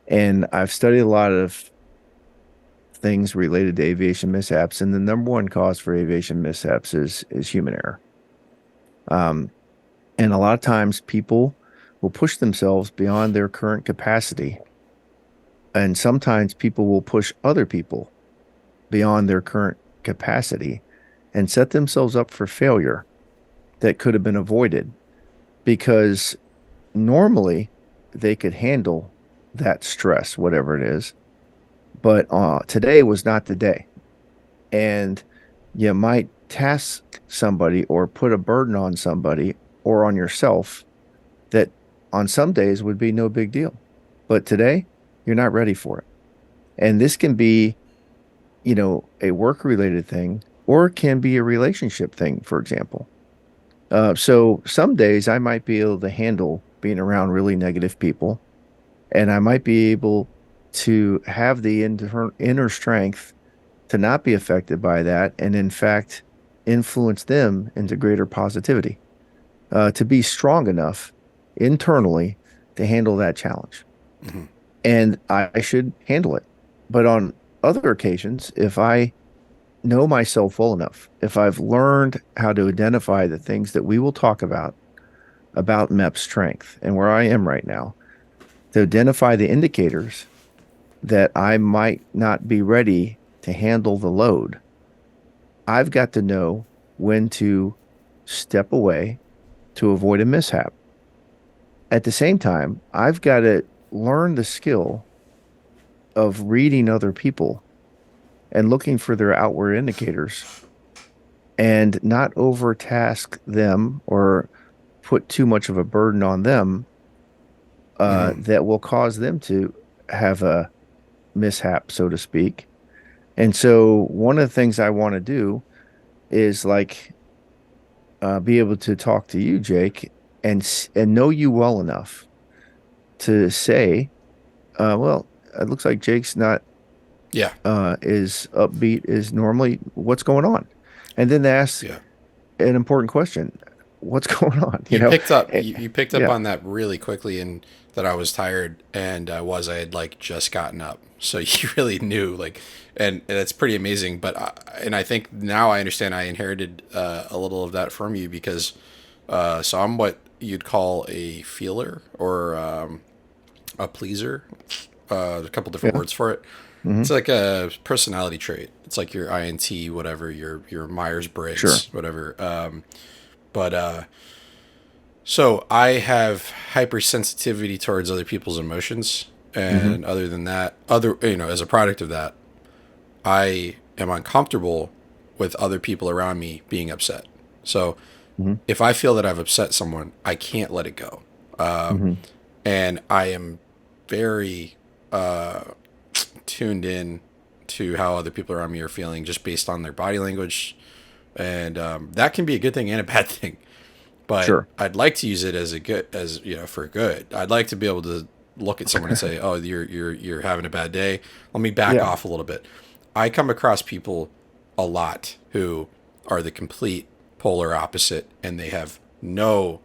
And I've studied a lot of things related to aviation mishaps, and the number one cause for aviation mishaps is human error. Um, and a lot of times people will push themselves beyond their current capacity, and sometimes people will push other people beyond their current capacity and set themselves up for failure that could have been avoided because normally they could handle that stress, whatever it is. But today was not the day. And you might task somebody or put a burden on somebody or on yourself that on some days would be no big deal. But today, you're not ready for it. And this can be, a work related thing or it can be a relationship thing, for example. So some days I might be able to handle being around really negative people, and I might be able to have the inner strength to not be affected by that, and in fact, influence them into greater positivity, to be strong enough internally to handle that challenge. Hmm. And I should handle it. But on other occasions, if I know myself well enough, if I've learned how to identify the things that we will talk about MEP strength and where I am right now, to identify the indicators that I might not be ready to handle the load, I've got to know when to step away to avoid a mishap. At the same time, I've got to learn the skill of reading other people and looking for their outward indicators and not overtask them or put too much of a burden on them Hmm. that will cause them to have a mishap, so to speak. And so, one of the things I want to do is like be able to talk to you, Jake, and know you well enough to say, well, it looks like Jake's not Yeah. is upbeat is normally. What's going on? And then ask Yeah. an important question: what's going on? You picked up Eh, you picked up yeah, on that really quickly, and that I was tired, and I had like just gotten up. So you really knew, like, and it's pretty amazing. But and I think now I understand I inherited a little of that from you because so I'm what you'd call a feeler or a pleaser. A couple different yeah, words for it. hmm, It's like a personality trait. It's like your INT, whatever, your Myers sure, Briggs, whatever. But so I have hypersensitivity towards other people's emotions, hmm, and other than that, as a product of that, I am uncomfortable with other people around me being upset. So hmm, if I feel that I've upset someone, I can't let it go, hmm, and I am very tuned in to how other people around me are feeling just based on their body language, and that can be a good thing and a bad thing. But sure, I'd like to use it as for good. I'd like to be able to look at someone and say, "Oh, you're having a bad day. Let me back Yeah. off a little bit." I come across people a lot who are the complete polar opposite, and they have no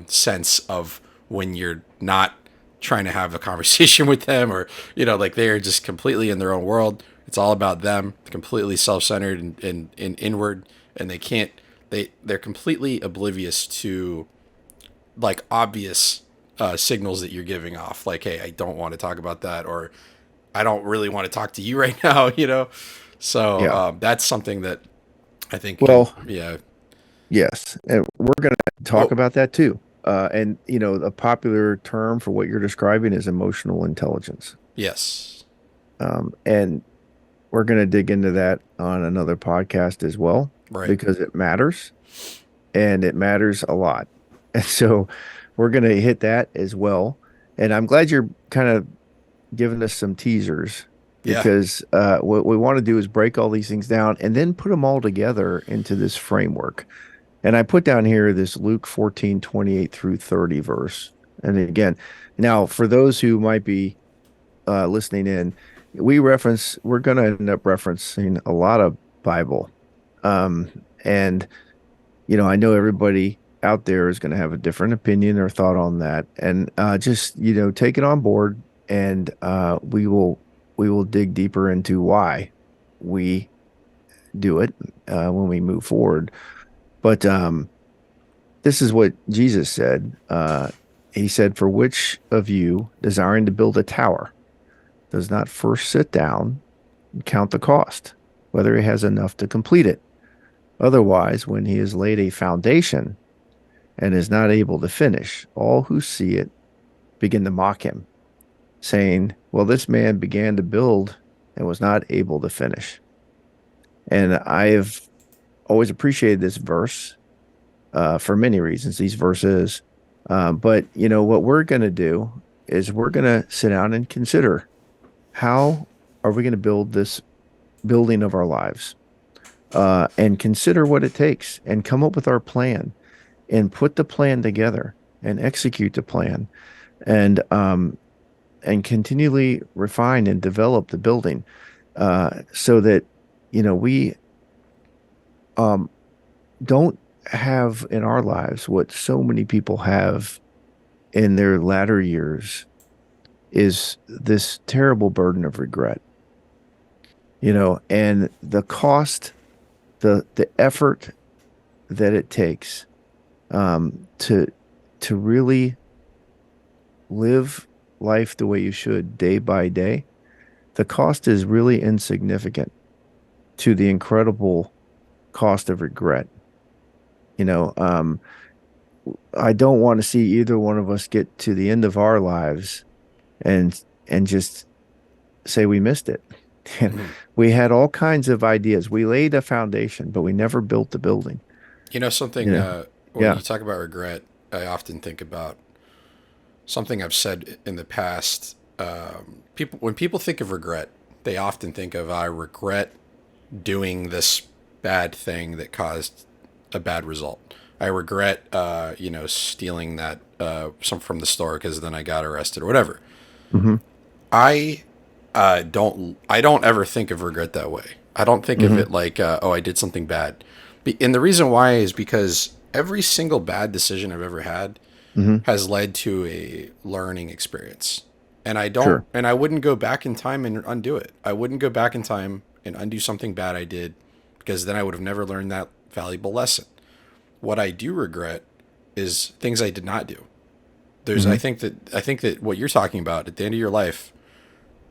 sense of when you're not trying to have a conversation with them, or like they are just completely in their own world. It's all about them, completely self-centered and inward, and they can't. They're completely oblivious to like obvious signals that you're giving off, like, "Hey, I don't want to talk about that," or "I don't really want to talk to you right now." So Yeah. that's something that I think can, Well, yeah. yes, and we're going to talk Oh, about that too. And a popular term for what you're describing is emotional intelligence. yes, And we're going to dig into that on another podcast as well right. because it matters and it matters a lot. And so we're going to hit that as well. And I'm glad you're kind of giving us some teasers Yeah, because what we want to do is break all these things down and then put them all together into this framework. And I put down here this Luke 14:28 through 30 verse. And again, now for those who might be listening in, we're going to end up referencing a lot of Bible. And, I know everybody out there is going to have a different opinion or thought on that. And just, take it on board and we will dig deeper into why we do it when we move forward. But this is what Jesus said. He said, "For which of you, desiring to build a tower, does not first sit down and count the cost, whether he has enough to complete it? Otherwise, when he has laid a foundation and is not able to finish, all who see it begin to mock him, saying, 'Well, this man began to build and was not able to finish.'" And I've always appreciated this verse for many reasons, these verses. But what we're going to do is we're going to sit down and consider how are we going to build this building of our lives, and consider what it takes and come up with our plan and put the plan together and execute the plan and continually refine and develop the building so that we um, don't have in our lives what so many people have in their latter years is this terrible burden of regret, and the cost, the effort that it takes to really live life the way you should day by day. The cost is really insignificant to the incredible cost of regret. You know, um, I don't want to see either one of us get to the end of our lives and just say we missed it. Mhm. We had all kinds of ideas. We laid a foundation, but we never built the building. You Something, know, when yeah. you talk about regret, I often think about something I've said in the past. When people think of regret, they often think of, "I regret doing this bad thing that caused a bad result. I regret, stealing that some from the store because then I got arrested or whatever." Hmm. I don't ever think of regret that way. I don't think of Hmm. it like, "Oh, I did something bad," and the reason why is because every single bad decision I've ever had Hmm. has led to a learning experience. Sure. And I wouldn't go back in time and undo it. I wouldn't go back in time and undo something bad I did, because then I would have never learned that valuable lesson. What I do regret is things I did not do. Hmm. I think that what you're talking about at the end of your life,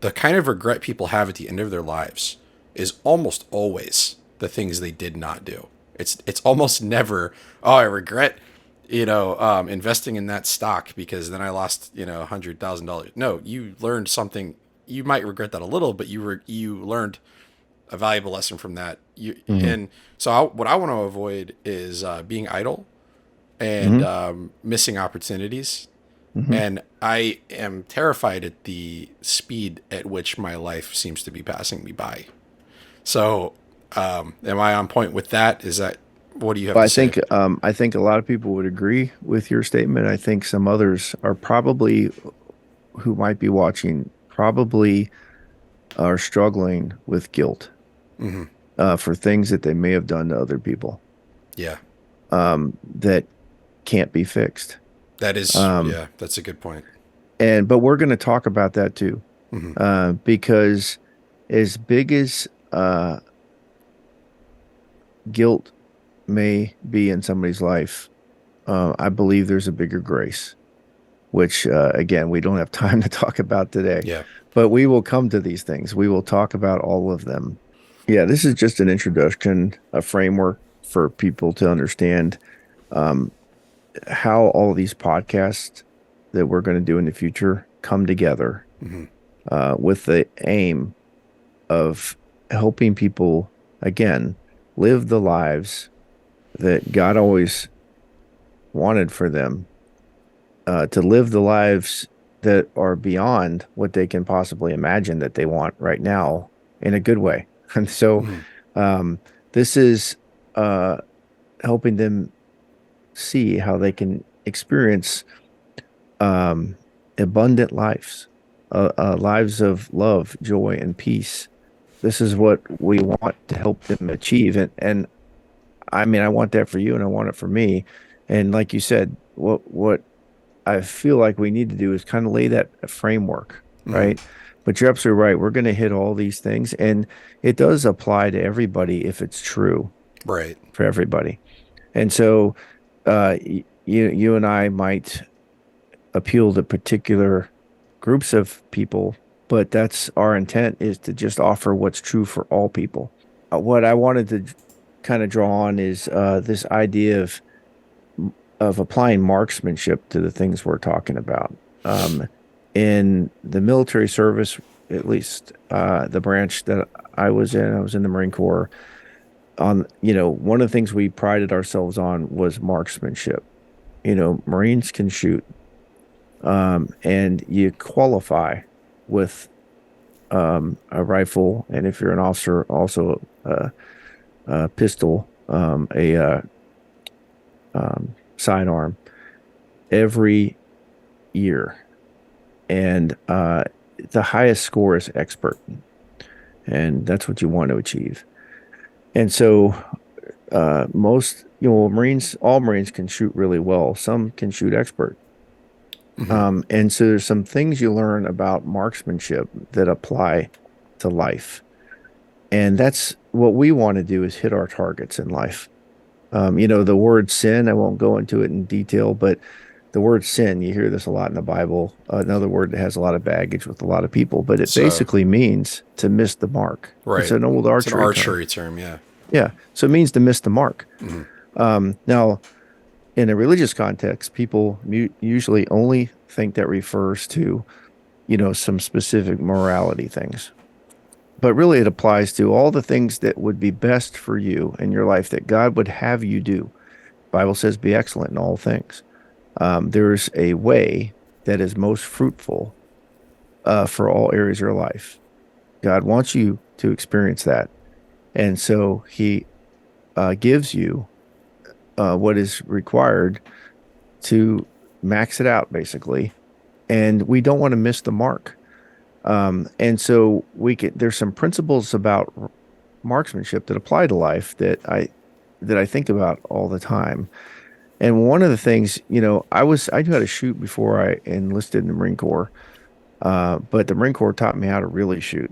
the kind of regret people have at the end of their lives is almost always the things they did not do. It's almost never, "Oh, I regret, investing in that stock because then I lost, $100,000." No, you learned something. You might regret that a little, but you learned a valuable lesson from that. Hmm. And so what I want to avoid is being idle and Hmm. missing opportunities. Hmm. And I am terrified at the speed at which my life seems to be passing me by. So, am I on point with that? Is that, what do you have Well, to say? I think a lot of people would agree with your statement. I think some others are probably who might be watching probably are struggling with guilt Hmm. for things that they may have done to other people Yeah. that can't be fixed. That is, Um, yeah, that's a good point. but we're going to talk about that too, Hmm. because as big as guilt may be in somebody's life, I believe there's a bigger grace, which again we don't have time to talk about today, Yeah. but we will come to these things. We will talk about all of them. Yeah, this is just an introduction, a framework for people to understand um, how all of these podcasts that we're going to do in the future come together Hmm. with the aim of helping people, again, live the lives that God always wanted for them, to live the lives that are beyond what they can possibly imagine that they want right now in a good way. And so Hmm. um, this is uh, helping them see how they can experience um, abundant lives, lives of love, joy, and peace. This is what we want to help them achieve. And I mean, I want that for you and I want it for me. And like you said, what I feel like we need to do is kind of lay that framework, Hmm. right? But you're absolutely right. We're going to hit all these things, and it does apply to everybody if it's true Right. for everybody. And so, you and I might appeal to particular groups of people, but that's our intent is to just offer what's true for all people. What I wanted to kind of draw on is this idea of applying marksmanship to the things we're talking about. Um, in the military service, at least the branch that I was in the Marine Corps. One of the things we prided ourselves on was marksmanship. Marines can shoot, and you qualify with a rifle, and if you're an officer, also a pistol, a sidearm every year, and the highest score is expert, and that's what you want to achieve. And so, Marines, all Marines can shoot really well. Some can shoot expert. Hmm. And so there's some things you learn about marksmanship that apply to life. And that's what we want to do is hit our targets in life. The word sin, I won't go into it in detail, but the word sin, you hear this a lot in the Bible. Another word that has a lot of baggage with a lot of people, but it So, basically means to miss the mark. It's right. an old It's an archery term. archery term. Yeah. Yeah. So it means to miss the mark. Hmm. Now, in a religious context, people usually only think that refers to, some specific morality things. But really, it applies to all the things that would be best for you in your life that God would have you do. Bible says, be excellent in all things. There's a way that is most fruitful for all areas of your life. God wants you to experience that. And so he gives you what is required to max it out, basically. And we don't want to miss the mark. And so there's some principles about marksmanship that apply to life that I think about all the time. And one of the things, I knew how to shoot before I enlisted in the Marine Corps, but the Marine Corps taught me how to really shoot.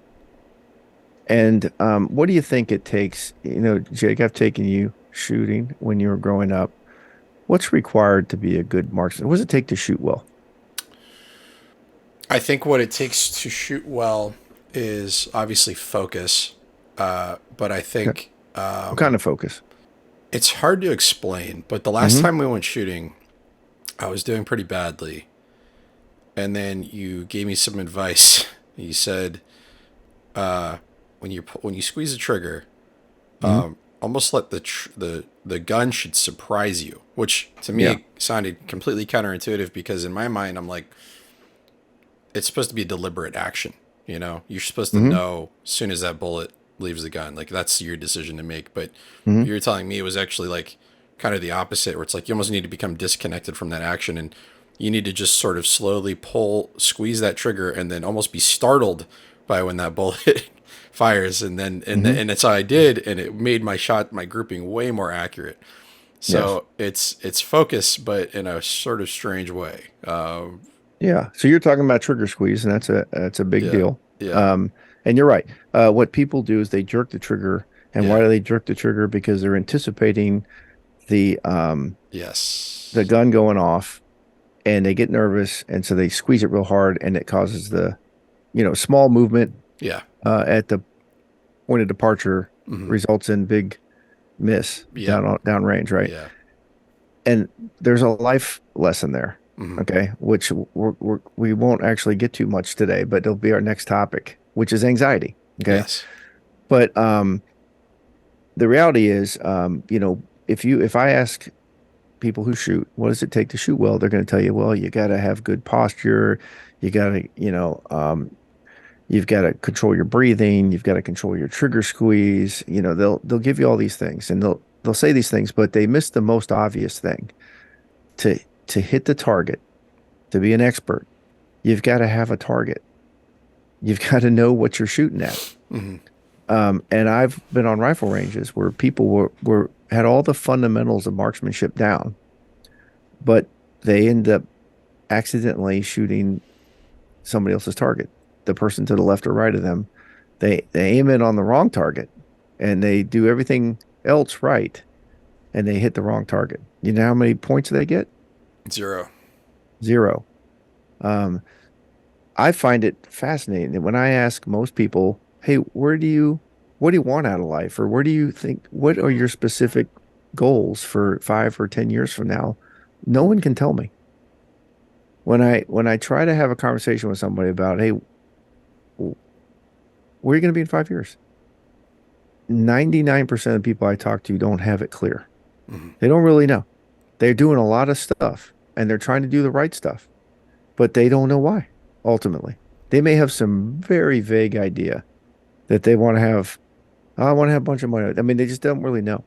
And what do you think it takes? Jake, I've taken you shooting when you were growing up. What's required to be a good marksman? What does it take to shoot well? I think what it takes to shoot well is obviously focus. But I Okay. think What kind of focus? it's hard to explain. But the last Hmm. time we went shooting, I was doing pretty badly. And then you gave me some advice. You said, when you squeeze the trigger, Hmm. almost let the gun should surprise you, which to Yeah. me sounded completely counterintuitive because in my mind I'm like, it's supposed to be a deliberate action. You're supposed to Hmm. know as soon as that bullet leaves the gun, like that's your decision to make. But Hmm. you're telling me it was actually like kind of the opposite, where it's like you almost need to become disconnected from that action. And You need to just sort of slowly squeeze that trigger, and then almost be startled by when that bullet fires. And then, Hmm. and that's how I did. And it made my grouping way more accurate. Yes. So it's focus, but in a sort of strange way. Yeah. So you're talking about trigger squeeze, and that's a big Yeah. deal. Yeah. Um, and you're right. What people do is they jerk the trigger, and why Yeah. do they jerk the trigger? Because they're anticipating the the Yes. gun going off, and they get nervous, and so they squeeze it real hard, and it causes the small movement Yeah. at the point of departure Hmm. results in big miss Yep. down range, right? Yeah. And there's a life lesson there, Hmm. okay, which we won't actually get to much today, but it'll be our next topic, which is anxiety, okay? Yes. But the reality is, if I ask people who shoot, what does it take to shoot well? They're going to tell you, well, you got to have good posture, you got to, you've got to control your breathing, you've got to control your trigger squeeze. They'll give you all these things, and they'll say these things, but they miss the most obvious thing. To to hit the target, to be an expert, you've got to have a target. You've got to know what you're shooting at. Hmm. And I've been on rifle ranges where people were had all the fundamentals of marksmanship down, but they end up accidentally shooting somebody else's target, the person to the left or right of them. They aim it on the wrong target, and they do everything else right, and they hit the wrong target. You know how many points they get? 0. Zero. Um, I find it fascinating that when I ask most people, "Hey, what do you want out of life, or where do you think, what are your specific goals for 5 or 10 years from now?" No one can tell me. When I try to have a conversation with somebody about, "Hey, where are you going to be in 5 years?" 99% of the people I talk to don't have it clear. Hmm. They don't really know. They're doing a lot of stuff, and they're trying to do the right stuff, but they don't know why, ultimately. They may have some very vague idea that they want to have. "Oh, I want to have a bunch of money." I mean, they just don't really know.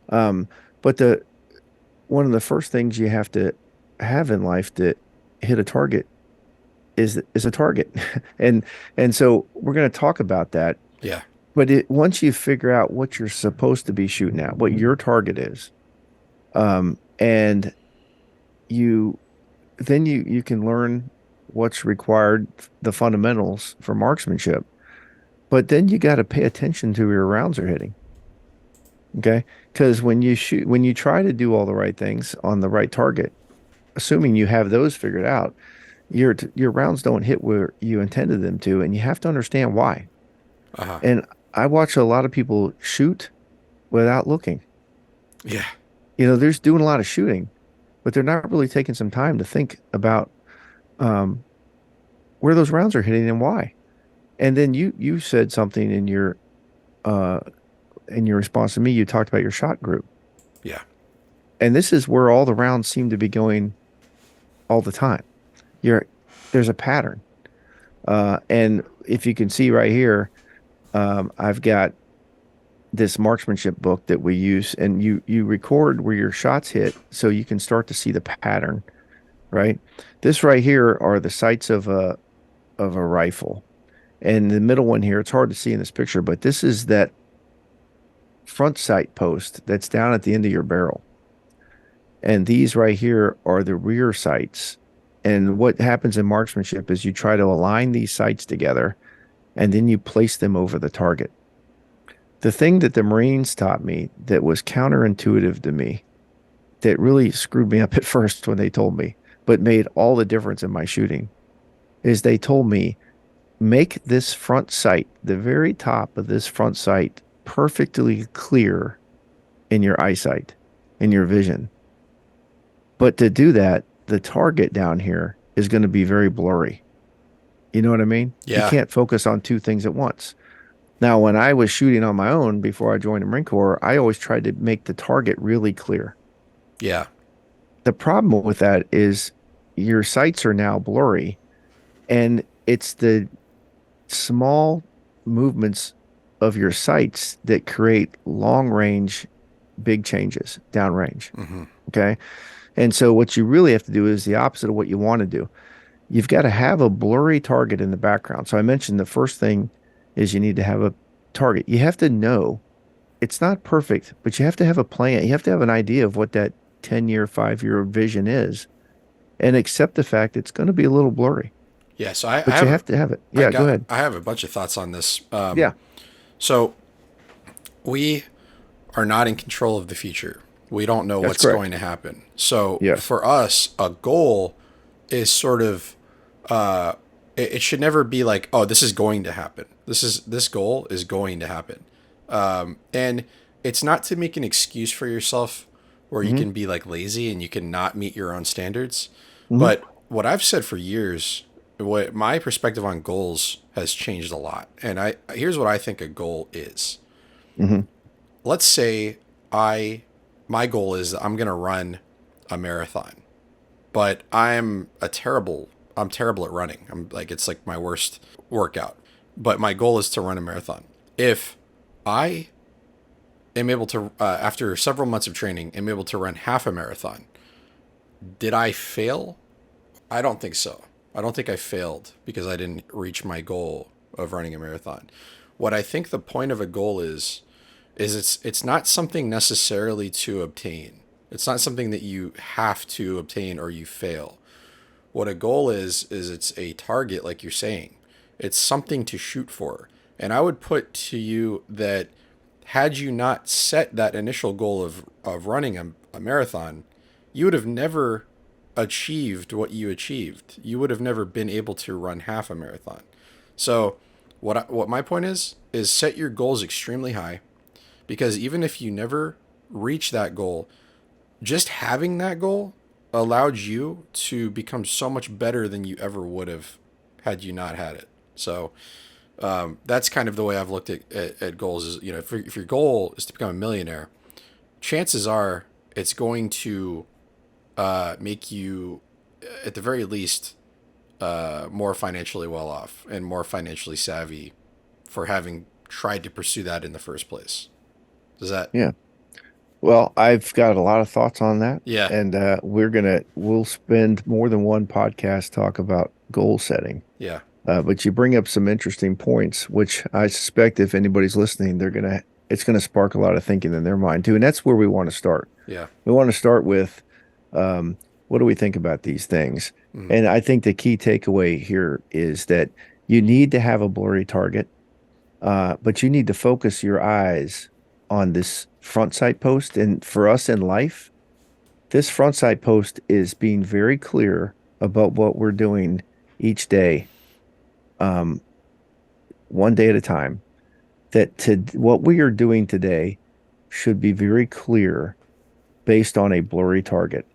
Um, but the one of the first things you have to have in life to hit a target is a target, and so we're going to talk about that. Yeah. But once you figure out what you're supposed to be shooting at, what your target is, and you then you can learn what's required, the fundamentals for marksmanship. But then you got to pay attention to your rounds are hitting. Okay. Because when you try to do all the right things on the right target, assuming you have those figured out, your rounds don't hit where you intended them to, and you have to understand why. Uh huh. And I watch a lot of people shoot without looking. Yeah. They're just doing a lot of shooting, but they're not really taking some time to think about um, where those rounds are hitting and why. And then you said something uh, in your response to me. You talked about your shot group, Yeah. and this is where all the rounds seem to be going all the time. You're There's a pattern, and if you can see right here, I've got this marksmanship book that we use, and you record where your shots hit, so you can start to see the pattern. Right, this right here are the sights of a rifle, and the middle one here, it's hard to see in this picture, but this is that front sight post that's down at the end of your barrel. And these right here are the rear sights. And what happens in marksmanship is you try to align these sights together, and then you place them over the target. The thing that the Marines taught me that was counterintuitive to me, that really screwed me up at first when they told me, but made all the difference in my shooting, is they told me, make this front sight, the very top of this front sight, perfectly clear in your eyesight, in your vision. But to do that, the target down here is going to be very blurry. You know what I mean? You Yeah. can't focus on two things at once. Now, when I was shooting on my own before I joined the Marine Corps, I always tried to make the target really clear. Yeah. The problem with that is your sights are now blurry, and it's the small movements of your sights that create long range, big changes downrange. Hmm. Okay. And so what you really have to do is the opposite of what you want to do. You've got to have a blurry target in the background. So I mentioned the first thing is you need to have a target. You have to know it's not perfect, but you have to have a plan. You have to have an idea of what that 10-year, 5-year vision is and accept the fact it's going to be a little blurry, Yeah, so I but you have have to have it. Yeah, go ahead. I have a bunch of thoughts on this. Yeah, So we are not in control of the future. We don't know that's what's correct. going to happen. So Yes. for us, a goal is sort of it should never be like, oh, this is going to happen. This goal is going to happen. And it's not to make an excuse for yourself where you Hmm. can be like lazy and you can not meet your own standards. Hmm. But what I've said for years, what my perspective on goals has changed a lot. And I here's what I think a goal is. Hmm. Let's say I my goal is I'm going to run a marathon, but I'm terrible at running. I'm like it's like my worst workout. But my goal is to run a marathon. If I am able to after several months of training am able to run half a marathon, did I fail? I don't think so. I don't think I failed because I didn't reach my goal of running a marathon. What I think the point of a goal is it's not something necessarily to obtain. It's not something that you have to obtain or you fail. What a goal is it's a target like you're saying. It's something to shoot for. And I would put to you that had you not set that initial goal of running a marathon, you would have never achieved what you achieved. You would have never been able to run half a marathon. So, what my point is set your goals extremely high because even if you never reach that goal, just having that goal allowed you to become so much better than you ever would have had you not had it. So, that's kind of the way I've looked at goals. Is if your goal is to become a millionaire, chances are it's going to make you, at the very least, more financially well off and more financially savvy for having tried to pursue that in the first place. Does that? Yeah. Well, I've got a lot of thoughts on that, Yeah, and we'll spend more than one podcast talk about goal setting. yeah, But you bring up some interesting points, which I suspect if anybody's listening, it's gonna spark a lot of thinking in their mind too, and that's where we want to start. yeah. We want to start with what do we think about these things? Mm, And I think the key takeaway here is that you need to have a blurry target, but you need to focus your eyes on this front sight post. And for us in life, this front sight post is being very clear about what we're doing each day, um, one day at a time. That to what we are doing today should be very clear based on a blurry target.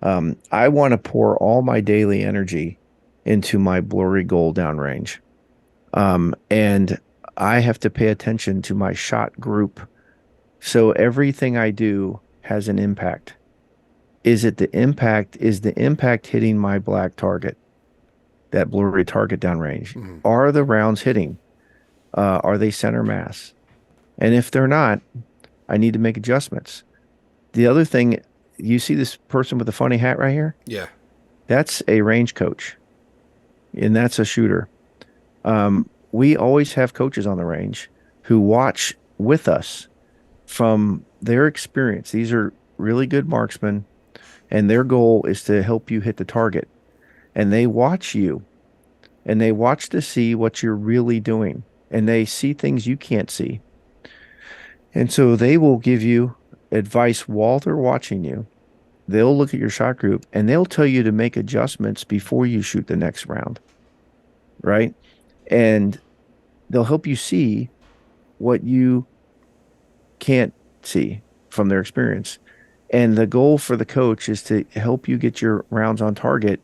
I want to pour all my daily energy into my blurry goal downrange. And I have to pay attention to my shot group. So everything I do has an impact. Is the impact hitting my black target, that blurry target downrange? mm, Are the rounds hitting? Are they center mass? And if they're not, I need to make adjustments. The other thing, you see this person with the funny hat right here? yeah. That's a range coach, and that's a shooter. We always have coaches on the range who watch with us from their experience. These are really good marksmen, and their goal is to help you hit the target. And they watch you, and they watch to see what you're really doing, and they see things you can't see. And so they will give you advice while they're watching you. They'll look at your shot group and they'll tell you to make adjustments before you shoot the next round, right? And they'll help you see what you can't see from their experience. And the goal for the coach is to help you get your rounds on target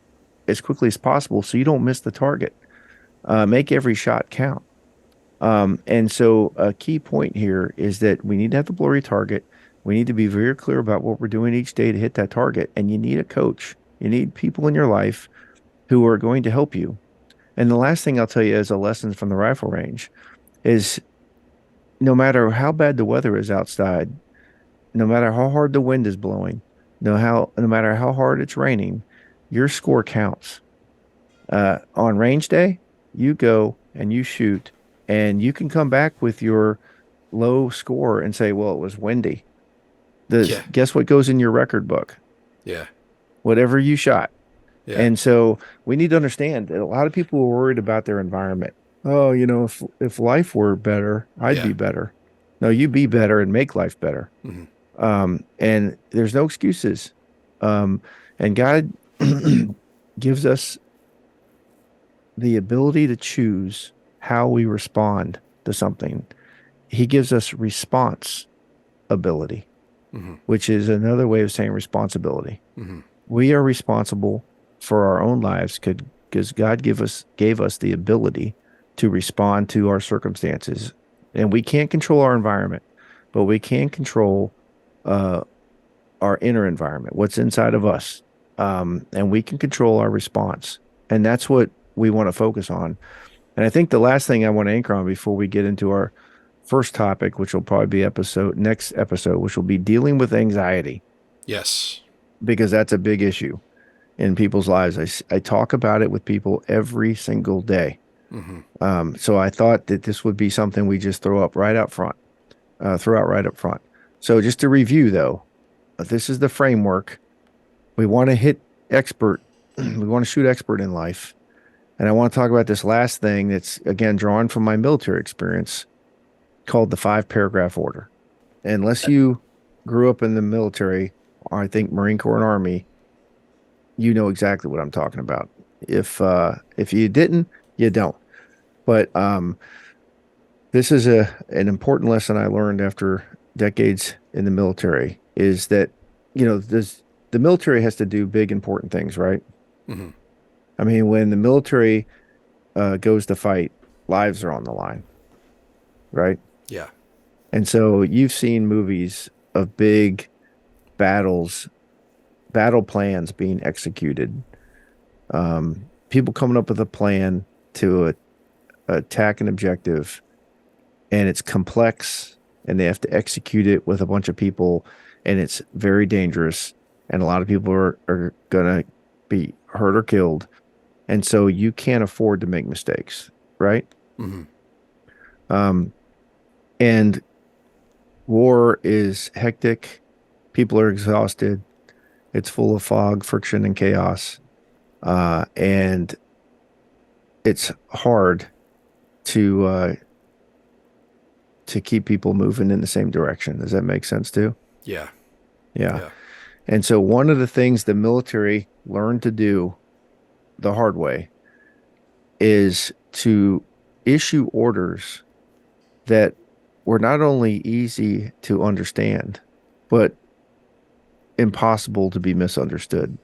as quickly as possible so you don't miss the target. Make every shot count. And so a key point here is that we need to have the blurry target. We need to be very clear about what we're doing each day to hit that target. And you need a coach. You need people in your life who are going to help you. And the last thing I'll tell you as a lesson from the rifle range is no matter how bad the weather is outside, no matter how hard the wind is blowing, No matter how hard it's raining, your score counts. On range day, you go and you shoot, and you can come back with your low score and say, well, it was windy. Yeah. Guess what goes in your record book? Yeah. Whatever you shot. Yeah. And so we need to understand that a lot of people are worried about their environment. Oh, if life were better, I'd Yeah. be better. No, you be better and make life better. Hmm. And there's no excuses. Um, and God gives us the ability to choose how we respond to something. He gives us response ability, Hmm. which is another way of saying responsibility. Hmm. We are responsible for our own lives because God gave us the ability to respond to our circumstances. And we can't control our environment, but we can control uh, our inner environment, what's inside of us. And we can control our response. And that's what we want to focus on. And I think the last thing I want to anchor on before we get into our first topic, which will probably be next episode, which will be dealing with anxiety, Yes. because that's a big issue in people's lives. I talk about it with people every single day. Hmm. So I thought that this would be something we just throw out right up front. So just to review though, this is the framework. We want to hit expert. We want to shoot expert in life. And I want to talk about this last thing that's, again, drawn from my military experience, called the 5 paragraph order. Unless you grew up in the military, or I think Marine Corps and Army, you know exactly what I'm talking about. If you didn't, you don't. But this is an important lesson I learned after decades in the military, is that, the military has to do big, important things, right? Hmm. I mean, when the military goes to fight, lives are on the line, right? Yeah. And so you've seen movies of big battles, battle plans being executed, people coming up with a plan to attack an objective, and it's complex, and they have to execute it with a bunch of people, and it's very dangerous, and a lot of people are gonna be hurt or killed. And so you can't afford to make mistakes, right? Hmm. Um, and war is hectic. People are exhausted. It's full of fog, friction, and chaos. And it's hard to keep people moving in the same direction. Does that make sense too? Yeah. Yeah. Yeah. And so one of the things the military learned to do the hard way is to issue orders that were not only easy to understand, but impossible to be misunderstood,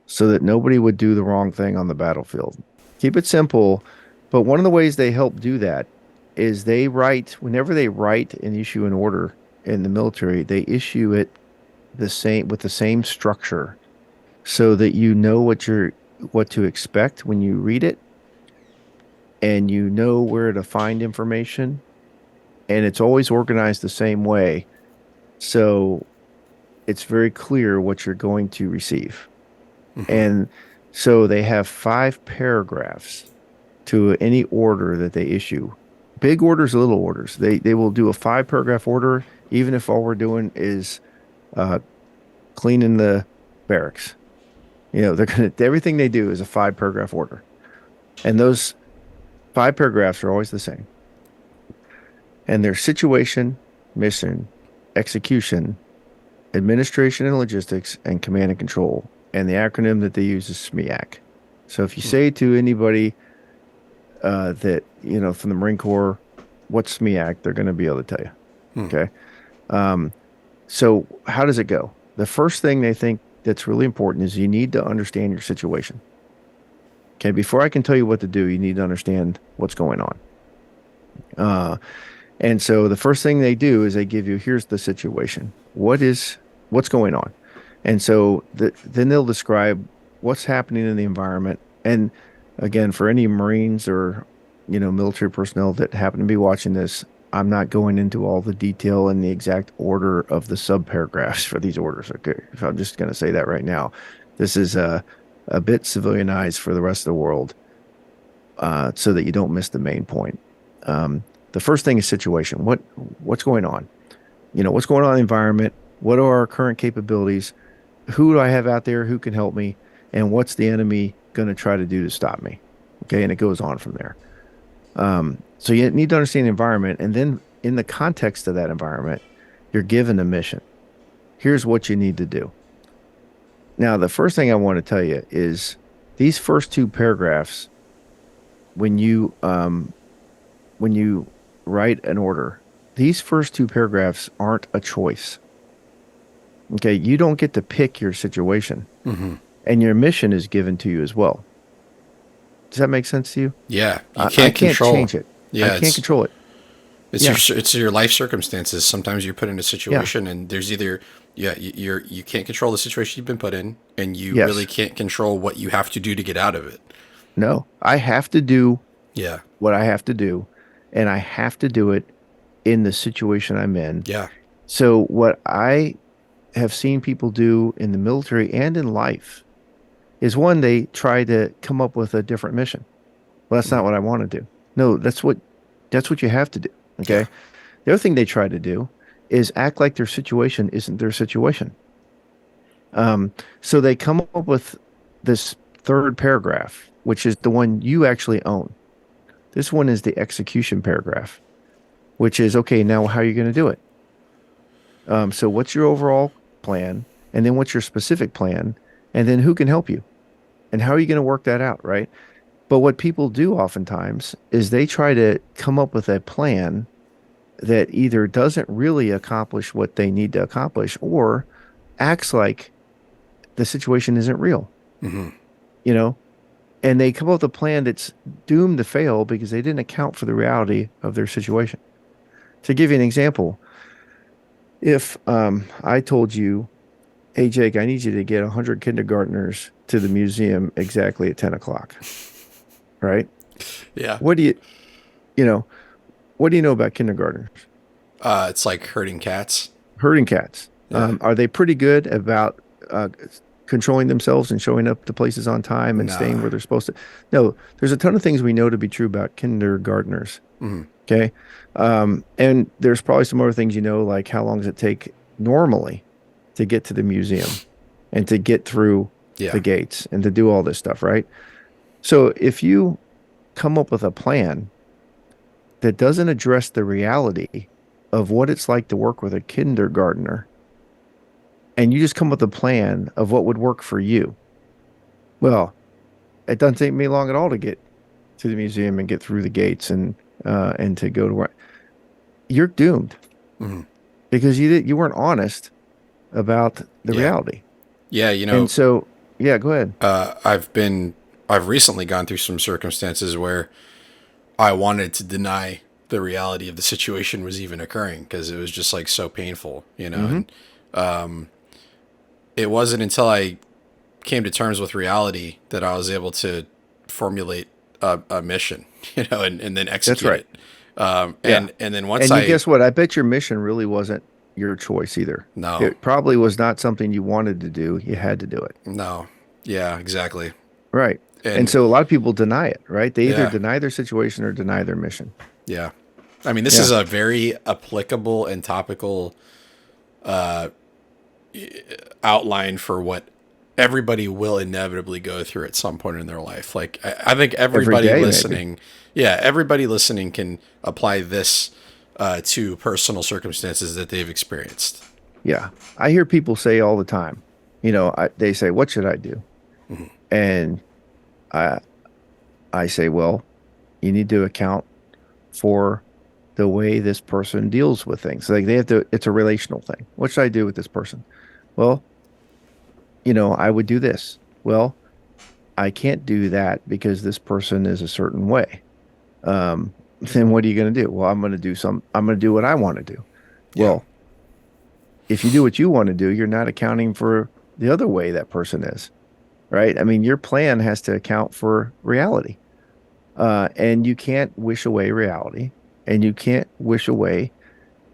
so that nobody would do the wrong thing on the battlefield. Keep it simple, but one of the ways they help do that is whenever they write and issue an order in the military, they issue it the same structure, so that you know what to expect when you read it, and you know where to find information, and it's always organized the same way. So it's very clear what you're going to receive. Hmm. And so they have 5 paragraphs to any order that they issue. Big orders, little orders. They will do a 5 paragraph order, even if all we're doing is uh, cleaning the barracks. They're gonna everything they do is a 5 paragraph order, and those 5 paragraphs are always the same. And their situation, mission, execution, administration and logistics, and command and control. And the acronym that they use is SMEAC. So if you say to anybody that, from the Marine Corps, what's SMEAC, they're going to be able to tell you. Hmm. Okay. Um, so how does it go? The first thing they think that's really important is you need to understand your situation. Okay. Before I can tell you what to do, you need to understand what's going on. And so the first thing they do is they give you, here's the situation. What's going on? And so then they'll describe what's happening in the environment. And again, for any Marines or, military personnel that happen to be watching this, I'm not going into all the detail and the exact order of the subparagraphs for these orders. Okay, so I'm just going to say that right now. This is a bit civilianized for the rest of the world, so that you don't miss the main point. The first thing is situation. What's going on? What's going on in the environment? What are our current capabilities? Who do I have out there who can help me? And what's the enemy going to try to do to stop me? Okay, and it goes on from there. So you need to understand the environment, and then in the context of that environment, you're given a mission. Here's what you need to do. Now, the first thing I want to tell you is these first two paragraphs, when you write an order, these first two paragraphs aren't a choice. Okay, you don't get to pick your situation, Hmm. and your mission is given to you as well. Does that make sense to you? Yeah, you I can't can't control. change it. I Yeah, can't control it. it's Yeah, your life circumstances. Sometimes you're put in a yeah, situation, and there's either you can't control the situation you've been put in, and you really yes. can't control what you have to do to get out of it. No, I have to do Yeah, what I have to do, and I have to do it in the situation I'm in. yeah, So, what I have seen people do in the military and in life is one, they try to come up with a different mission. Well, that's mhm, not what I want to do. No, that's what you have to do. yeah, Okay. The other thing they try to do is act like their situation isn't their situation. Um, so they come up with this third paragraph, which is the one you actually own. This one is the execution paragraph, which is okay, now how are you going to do it? So what's your overall plan? And then what's your specific plan? And then who can help you? And how are you going to work that out, right? But what people do oftentimes is they try to come up with a plan that either doesn't really accomplish what they need to accomplish or acts like the situation isn't real, hmm, you know? And they come up with a plan that's doomed to fail because they didn't account for the reality of their situation. To give you an example, if I told you, hey, Jake, I need you to get 100 kindergartners to the museum exactly at 10 o'clock, right? yeah. What do you, you know, what do you know about kindergartners? It's like herding cats. Herding cats. Yeah, Are they pretty good about controlling themselves and showing up to places on time and staying nah. where they're supposed to? No, there's a ton of things we know to be true about kindergartners. Hmm. Okay. And there's probably some other things, like how long does it take normally to get to the museum and to get through Yeah, the gates and to do all this stuff, right? So if you come up with a plan that doesn't address the reality of what it's like to work with a kindergartner, and you just come up with a plan of what would work for you, well, it doesn't take me long at all to get to the museum and get through the gates and to go to where you're doomed hmm, because you weren't honest about the yeah, reality. yeah. And so, yeah, go ahead. I've recently gone through some circumstances where I wanted to deny the reality of the situation was even occurring because it was just like so painful, Hmm. and it wasn't until I came to terms with reality that I was able to formulate a mission, and then That's execute right. it. Yeah. And then once And you I guess what? I bet your mission really wasn't your choice either. no, It probably was not something you wanted to do. You had to do it. no, yeah, exactly, Right. And and so a lot of people deny it, right? They either yeah, deny their situation or deny their mission. yeah. I mean, this is Yeah. a very applicable and topical outline for what everybody will inevitably go through at some point in their life. Like I think Every everybody day, maybe. listening, yeah, everybody listening can apply this to personal circumstances that they've experienced. Yeah. I hear people say all the time, they say, what should I do? Mhm. And I, I say, well, you need to account for the way this person deals with things. Like they have to, it's a relational thing. What should I do with this person? Well, I would do this. Well, I can't do that because this person is a certain way. Then what are you going to do? Well, I'm going to do what I want to do. Yeah, Well, if you do what you want to do, you're not accounting for the other way that person is, right? I mean, your plan has to account for reality. And you can't wish away reality. and you can't wish away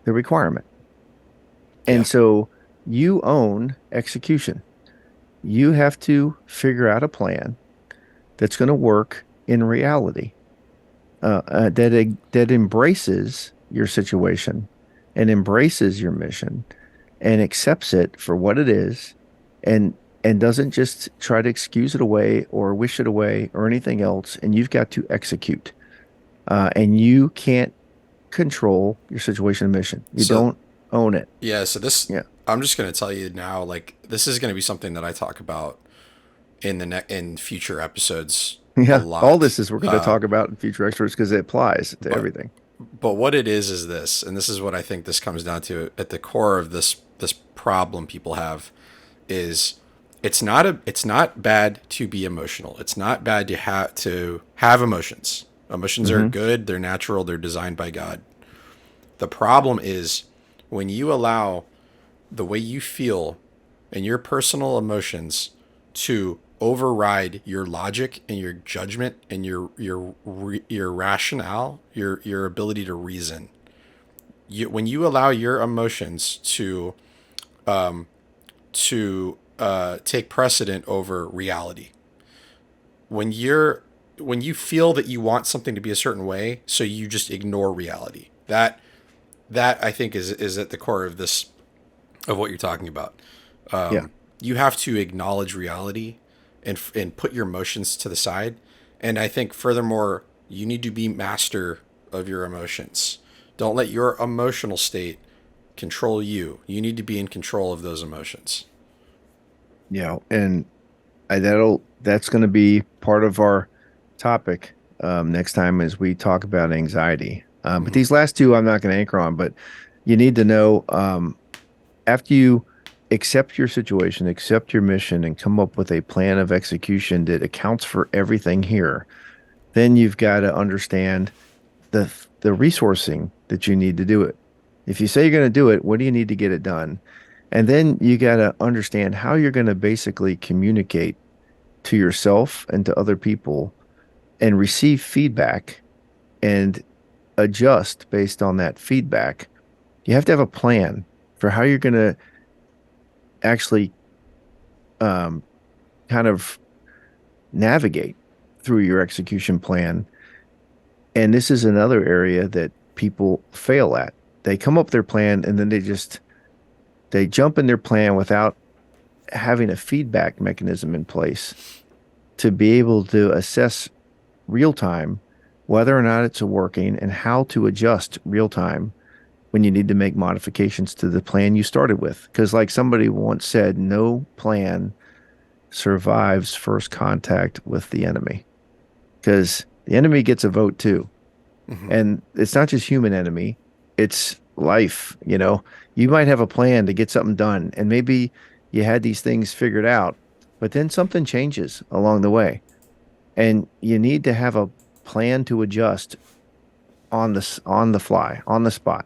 the requirement. Yeah. And so you own execution. You have to figure out a plan that's going to work in reality, that embraces your situation and embraces your mission and accepts it for what it is, and doesn't just try to excuse it away or wish it away or anything else. And you've got to execute. And you can't control your situation and mission. You So don't own it. yeah, so this Yeah. I'm just gonna tell you now, like this is gonna be something that I talk about in in future episodes a Yeah. All lot. this is we're going to talk about in future experts because it applies to But everything. what it is this, and this is what I think this comes down to at the core of this problem people have is it's not bad to be emotional. It's not bad to have emotions. Emotions are Hmm. good, they're natural, they're designed by God. The problem is when you allow the way you feel and your personal emotions to override your logic and your judgment and your rationale, your ability to reason. When you allow your emotions to take precedent over reality, when you feel that you want something to be a certain way, so you just ignore reality. That I think is at the core of this of what you're talking about. Yeah. You have to acknowledge reality and put your emotions to the side. And I think furthermore, you need to be master of your emotions. Don't let your emotional state control you. You need to be in control of those emotions. Yeah. And that's going to be part of our topic next time as we talk about anxiety. But Hmm. these last two I'm not going to anchor on, but you need to know, after you accept your situation, accept your mission, and come up with a plan of execution that accounts for everything here, then you've got to understand the the resourcing that you need to do it. If you say you're going to do it, what do you need to get it done? And then you got to understand how you're going to basically communicate to yourself and to other people and receive feedback and adjust based on that feedback. You have to have a plan for how you're going to actually um, kind of navigate through your execution plan. And this is another area that people fail at. They come up with their plan and then they jump in their plan without having a feedback mechanism in place to be able to assess real time whether or not it's working and how to adjust real time when you need to make modifications to the plan you started with. Because, like somebody once said, no plan survives first contact with the enemy, because the enemy gets a vote too. Hmm. And it's not just human enemy, it's life. You might have a plan to get something done, and maybe you had these things figured out, but then something changes along the way, and you need to have a plan to adjust on the fly, on the spot.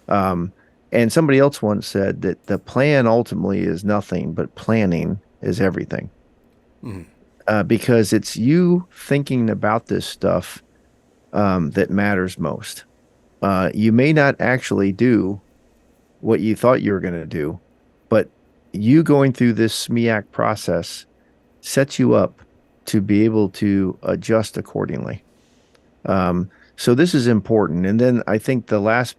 Um, and somebody else once said that the plan ultimately is nothing, but planning is everything. Hmm. Because it's you thinking about this stuff that matters most. You may not actually do what you thought you were going to do, but you going through this SMEAC process sets you up to be able to adjust accordingly. So this is important. And then I think the last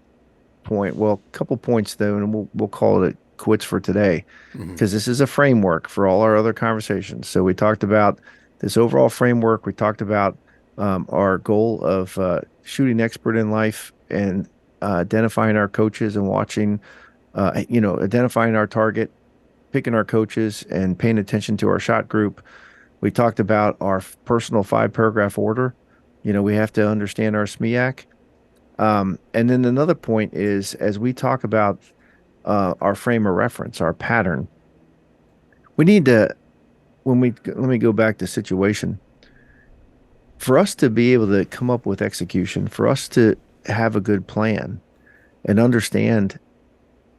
point, well, a couple points though, and we'll call it quits for today, Hmm. because this is a framework for all our other conversations. So we talked about this overall framework. We talked about our goal of shooting expert in life and identifying our coaches and watching, identifying our target, picking our coaches, and paying attention to our shot group. We talked about our personal 5 paragraph order. We have to understand our SMEAC. And then another point is, as we talk about our frame of reference, our pattern, we need to, let me go back to situation. For us to be able to come up with execution, for us to have a good plan and understand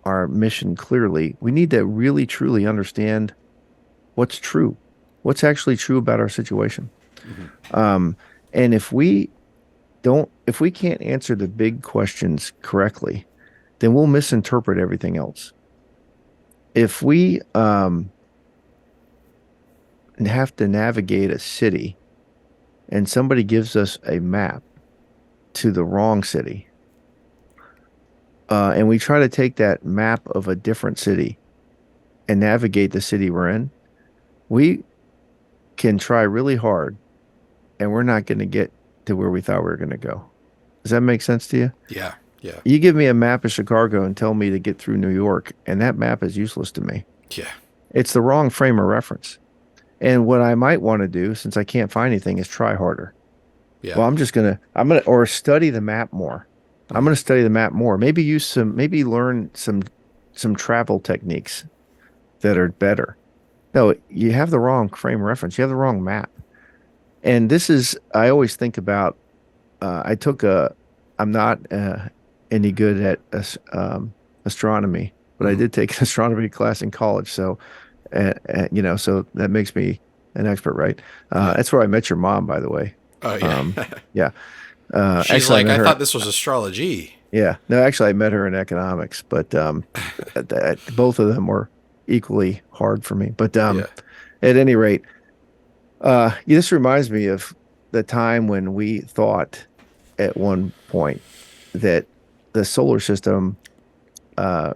our mission clearly, we need to really truly understand what's true, what's actually true about our situation. Hmm. Um, and if we don't if we can't answer the big questions correctly, then we'll misinterpret everything else. If we have to navigate a city and somebody gives us a map to the wrong city, and we try to take that map of a different city and navigate the city we're in, we can try really hard and we're not going to get to where we thought we were going to go. Does that make sense to you? Yeah. Yeah. You give me a map of Chicago and tell me to get through New York, and that map is useless to me. Yeah. It's the wrong frame of reference. And what I might want to do, since I can't find anything, is try harder. Yeah. Well, or study the map more. I'm Mhm. gonna study the map more. Maybe learn some travel techniques that are better. No, you have the wrong frame of reference. You have the wrong map. And I always think about, I took I'm not any good at astronomy, but I Mhm. did take an astronomy class in college. So, so that makes me an expert, right? Yeah. That's where I met your mom, by the way. Oh yeah. Um, yeah. She's Actually, I like, met I her. thought this was astrology. Yeah. No, actually, I met her in economics, but both of them were equally hard for me. But Yeah. at any rate, this reminds me of the time when we thought at one point that the solar system uh,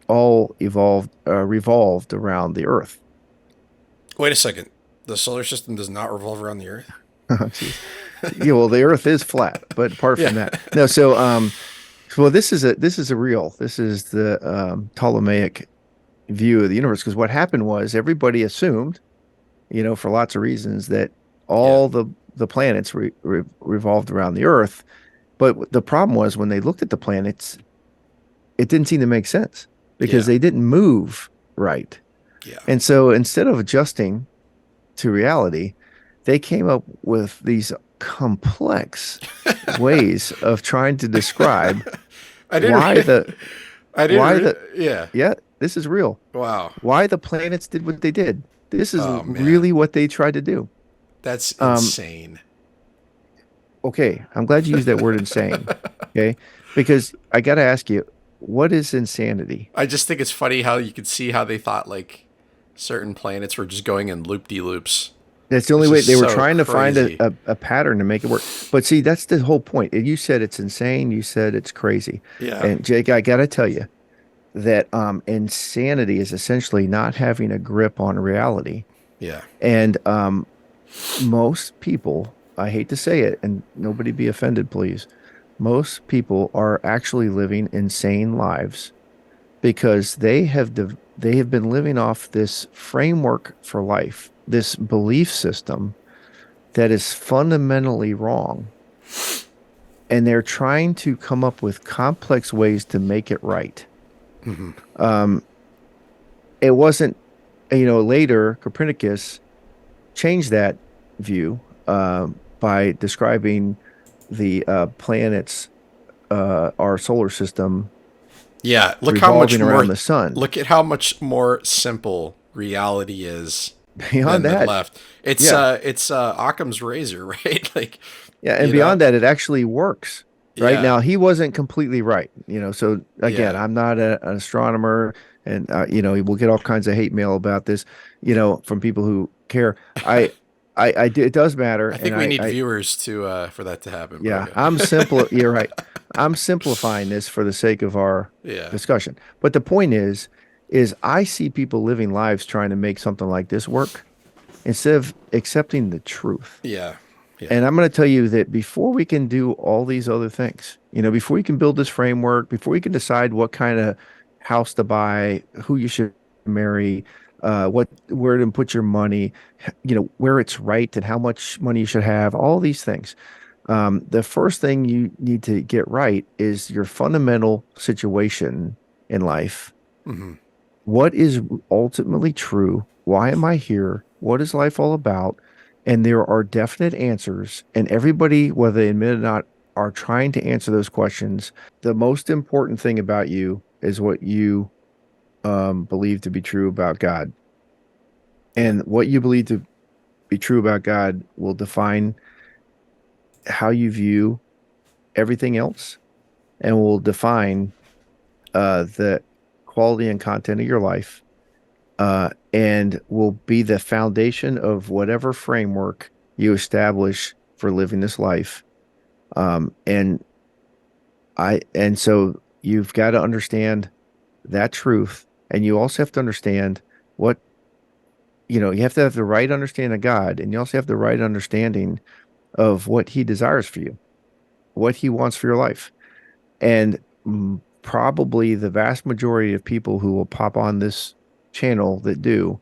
all revolved around the Earth. Wait a second. The solar system does not revolve around the Earth. Oh, jeez. Yeah, well, the Earth is flat, but apart Yeah. from that, no. Well, this is the Ptolemaic view of the universe. Because what happened was everybody assumed, for lots of reasons, that Yeah. all the planets revolved around the Earth. But the problem was when they looked at the planets, it didn't seem to make sense because Yeah. they didn't move right. Yeah. And so instead of adjusting to reality, they came up with these complex ways of trying to describe I didn't. why the I didn't. why the Yeah. yeah, this is real. Wow. Why the planets did what they did. This is Oh man, really what they tried to do. that's Um, insane. okay, I'm glad you used that word insane. Okay, because I got to ask you, what is insanity? I just think it's funny how you could see how they thought like certain planets were just going in loop de loops. That's the only It's way just they were so trying to find crazy. a pattern to make it work. But see, that's the whole point. You said it's insane. You said it's crazy. Yeah. And Jake, I got to tell you that insanity is essentially not having a grip on reality. Yeah. And most people, I hate to say it, and nobody be offended, please. Most people are actually living insane lives because they have been living off this framework for life, this belief system that is fundamentally wrong, and they're trying to come up with complex ways to make it right. Hmm. Um, it wasn't, later Copernicus changed that view by describing the planets, our solar system, Yeah. Look how much revolving more. around the sun. Look at how much more simple reality is Beyond than the that, left. It's yeah, Occam's razor, right? Like, yeah, and you know. beyond that, it actually works. Right Yeah. now, he wasn't completely right. So again, Yeah. I'm not an astronomer, and we'll get all kinds of hate mail about this, from people who care. It does matter, I and think we need viewers to for that to happen. But yeah, okay. You're right. I'm simplifying this for the sake of our Yeah. discussion. But the point is I see people living lives trying to make something like this work instead of accepting the truth. Yeah. Yeah. And I'm going to tell you that before we can do all these other things, before we can build this framework, before we can decide what kind of house to buy, who you should marry, where to put your money, where it's right and how much money you should have, all these things. The first thing you need to get right is your fundamental situation in life. Hmm. What is ultimately true? Why am I here? What is life all about? And there are definite answers, and everybody, whether they admit it or not, are trying to answer those questions. The most important thing about you is what you believe to be true about God. Yeah. And what you believe to be true about God will define how you view everything else and will define the quality and content of your life, and will be the foundation of whatever framework you establish for living this life. And so you've got to understand that truth, and you also have to understand what, you have to have the right understanding of God, and you also have the right understanding of what He desires for you, what He wants for your life. And probably the vast majority of people who will pop on this channel that do,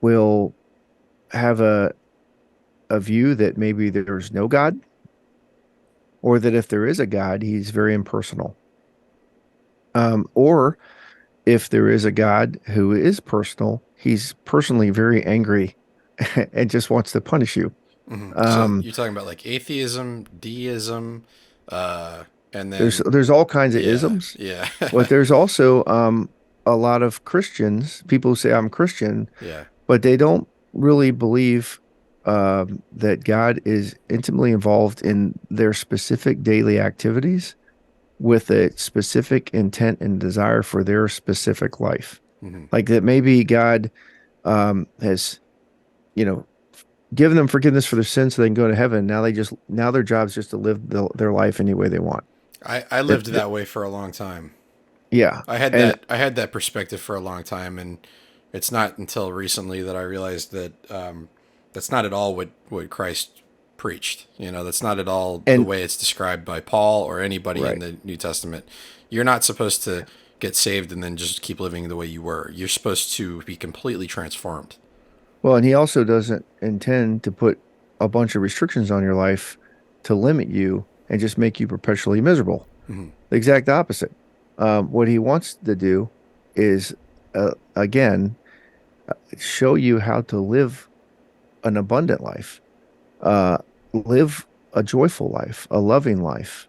will have a view that maybe there's no God, or that if there is a God, He's very impersonal. Or if there is a God who is personal, He's personally very angry and just wants to punish you. So Um, you're talking about like atheism, deism, and there's then there's all kinds of yeah, isms, yeah, but there's also a lot of Christians, people who say I'm Christian, yeah. but they don't really believe that God is intimately involved in their specific daily activities with a specific intent and desire for their specific life. Hmm. Like that maybe God has, you know, given them forgiveness for their sins so they can go to heaven. Now their job is just to live their life any way they want. I That, lived that way for a long time. yeah. And I had that perspective for a long time, and it's not until recently that I realized that that's not at all what Christ preached. You know, that's not at all the and way it's described by Paul or anybody in right. the New Testament. You're not supposed to get saved and then just keep living the way you were. You're supposed to be completely transformed. Well, and he also doesn't intend to put a bunch of restrictions on your life to limit you and just make you perpetually miserable. Hmm. The exact opposite. What he wants to do is, again, show you how to live an abundant life, uh, live a joyful life, a loving life,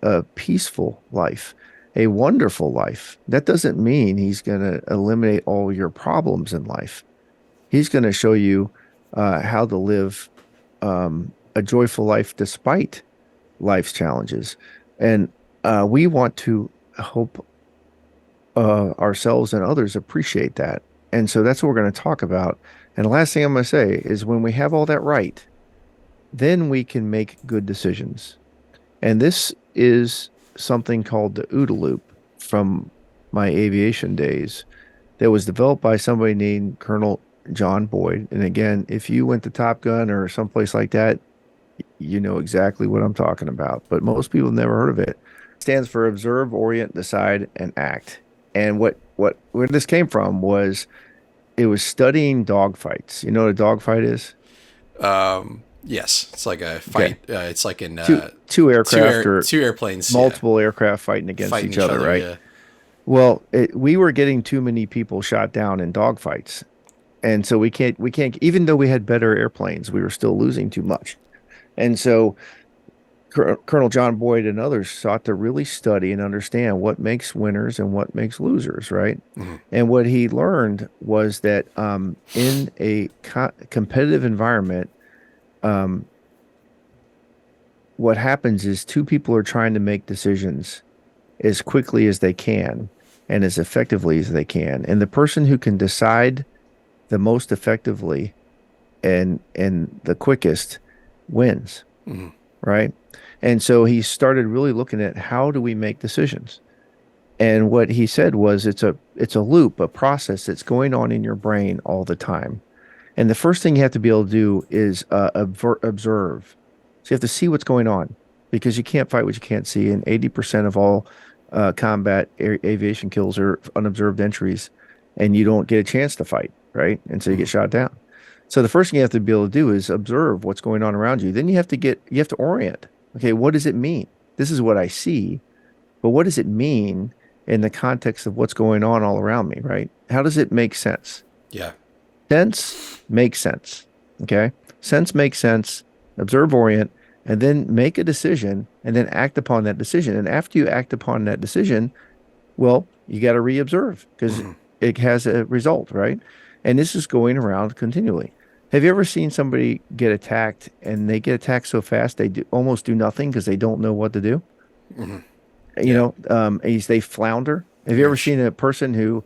a peaceful life, a wonderful life. That doesn't mean he's going to eliminate all your problems in life. He's going to show you how to live a joyful life despite life's challenges. And we want to help ourselves and others appreciate that. And so that's what we're going to talk about. And the last thing I'm going to say is when we have all that right, then we can make good decisions. And this is something called the OODA loop from my aviation days that was developed by somebody named Colonel John Boyd. And again, if you went to Top Gun or someplace like that, you know exactly what I'm talking about. But most people have never heard of it. It stands for observe, orient, decide, and act. And where this came from was it was studying dogfights. You know what a dogfight is? Yes, it's like a Okay. fight. It's like in Two aircraft or two airplanes. Yeah, multiple aircraft fighting against fighting each each other, other. right? Yeah. Well, we were getting too many people shot down in dogfights. And so we can't, even though we had better airplanes, we were still losing too much. And so Colonel John Boyd and others sought to really study and understand what makes winners and what makes losers, right? Hmm. And what he learned was that in a competitive environment, um, what happens is two people are trying to make decisions as quickly as they can and as effectively as they can. And the person who can decide the most effectively and the quickest wins, Hmm. right? And so he started really looking at how do we make decisions. And what he said was it's a loop, a process that's going on in your brain all the time. And the first thing you have to be able to do is observe. So you have to see what's going on because you can't fight what you can't see. And 80% of all combat aviation kills are unobserved entries, and you don't get a chance to fight, right? And so you Hmm. get shot down. So the first thing you have to be able to do is observe what's going on around you. Then you have to orient. Okay, what does it mean? This is what I see, but what does it mean in the context of what's going on all around me, right? How does it make sense? Yeah. Sense makes sense. Okay. Sense makes sense. Observe, orient, and then make a decision and then act upon that decision. And after you act upon that decision, well, you got to reobserve because Hmm. it has a result, right? And this is going around continually. Have you ever seen somebody get attacked and they get attacked so fast almost do nothing because they don't know what to do? Yeah. They flounder. Have you You're ever seen a person who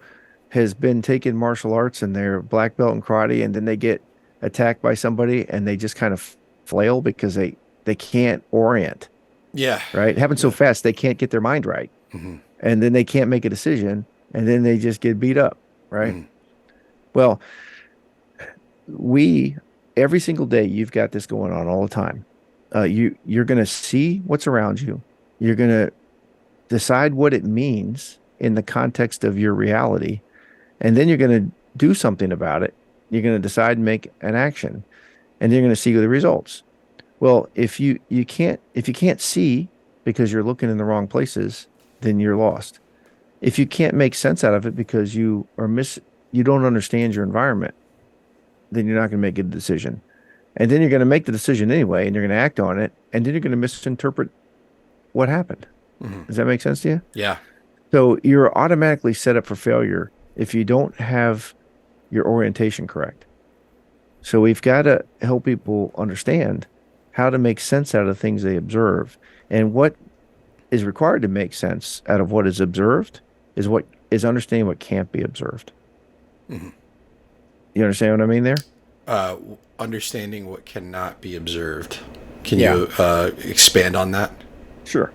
has been taking martial arts and they're black belt in karate and then they get attacked by somebody and they just kind of flail because they can't orient, yeah. right? It happens so Yeah. fast they can't get their mind right. And then they can't make a decision and then they just get beat up, right? Well, we every single day you've got this going on all the time. You're going to see what's around you. You're going to decide what it means in the context of your reality, and then you're going to do something about it. You're going to decide and make an action, and you're going to see the results. Well, if you can't see because you're looking in the wrong places, then you're lost. If you can't make sense out of it because you don't understand your environment, then you're not going to make a decision. And then you're going to make the decision anyway, and you're going to act on it, and then you're going to misinterpret what happened. Does that make sense to you? Yeah. So you're automatically set up for failure if you don't have your orientation correct. So we've got to help people understand how to make sense out of things they observe. And what is required to make sense out of what is observed is understanding what can't be observed. You understand what I mean there? Understanding what cannot be observed. Can Yeah. you expand on that? Sure.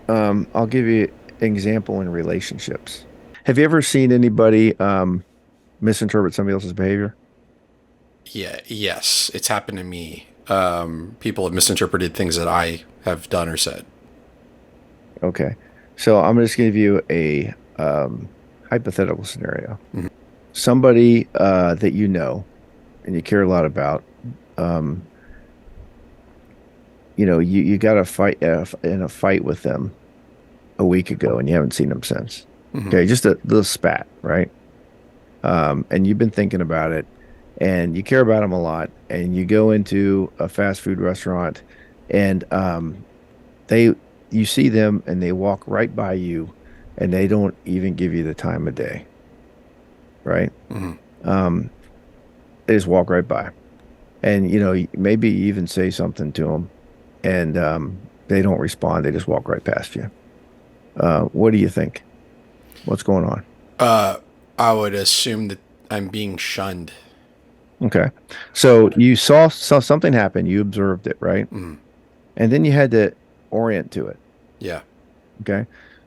I'll give you an example in relationships. Have you ever seen anybody misinterpret somebody else's behavior? Yeah. Yes, it's happened to me. People have misinterpreted things that I have done or said. Okay. So I'm just going to give you a hypothetical scenario. Somebody that you know and you care a lot about, um, you got a fight in a fight with them a week ago and you haven't seen them since. Okay, just a little spat, right? And you've been thinking about it and you care about them a lot and you go into a fast food restaurant and they you see them and they walk right by you and they don't even give you the time of day, right? Um, they just walk right by. And maybe you even say something to them and they don't respond. They just walk right past you. What do you think? What's going on? I would assume that I'm being shunned. Okay. So you saw something happen, you observed it, right? And then you had to orient to it. Yeah. Okay.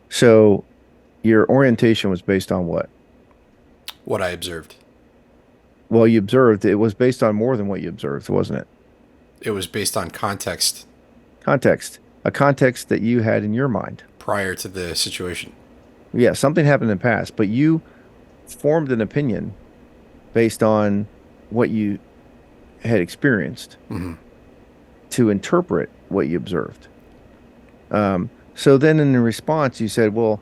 So your orientation was based on what? What I observed. Well, you observed it was based on more than what you observed, wasn't it? It was based on context Context. A context that you had in your mind. prior to the situation. Yeah, something happened in the past, but you formed an opinion based on what you had experienced to interpret what you observed. So then in the response, you said, well,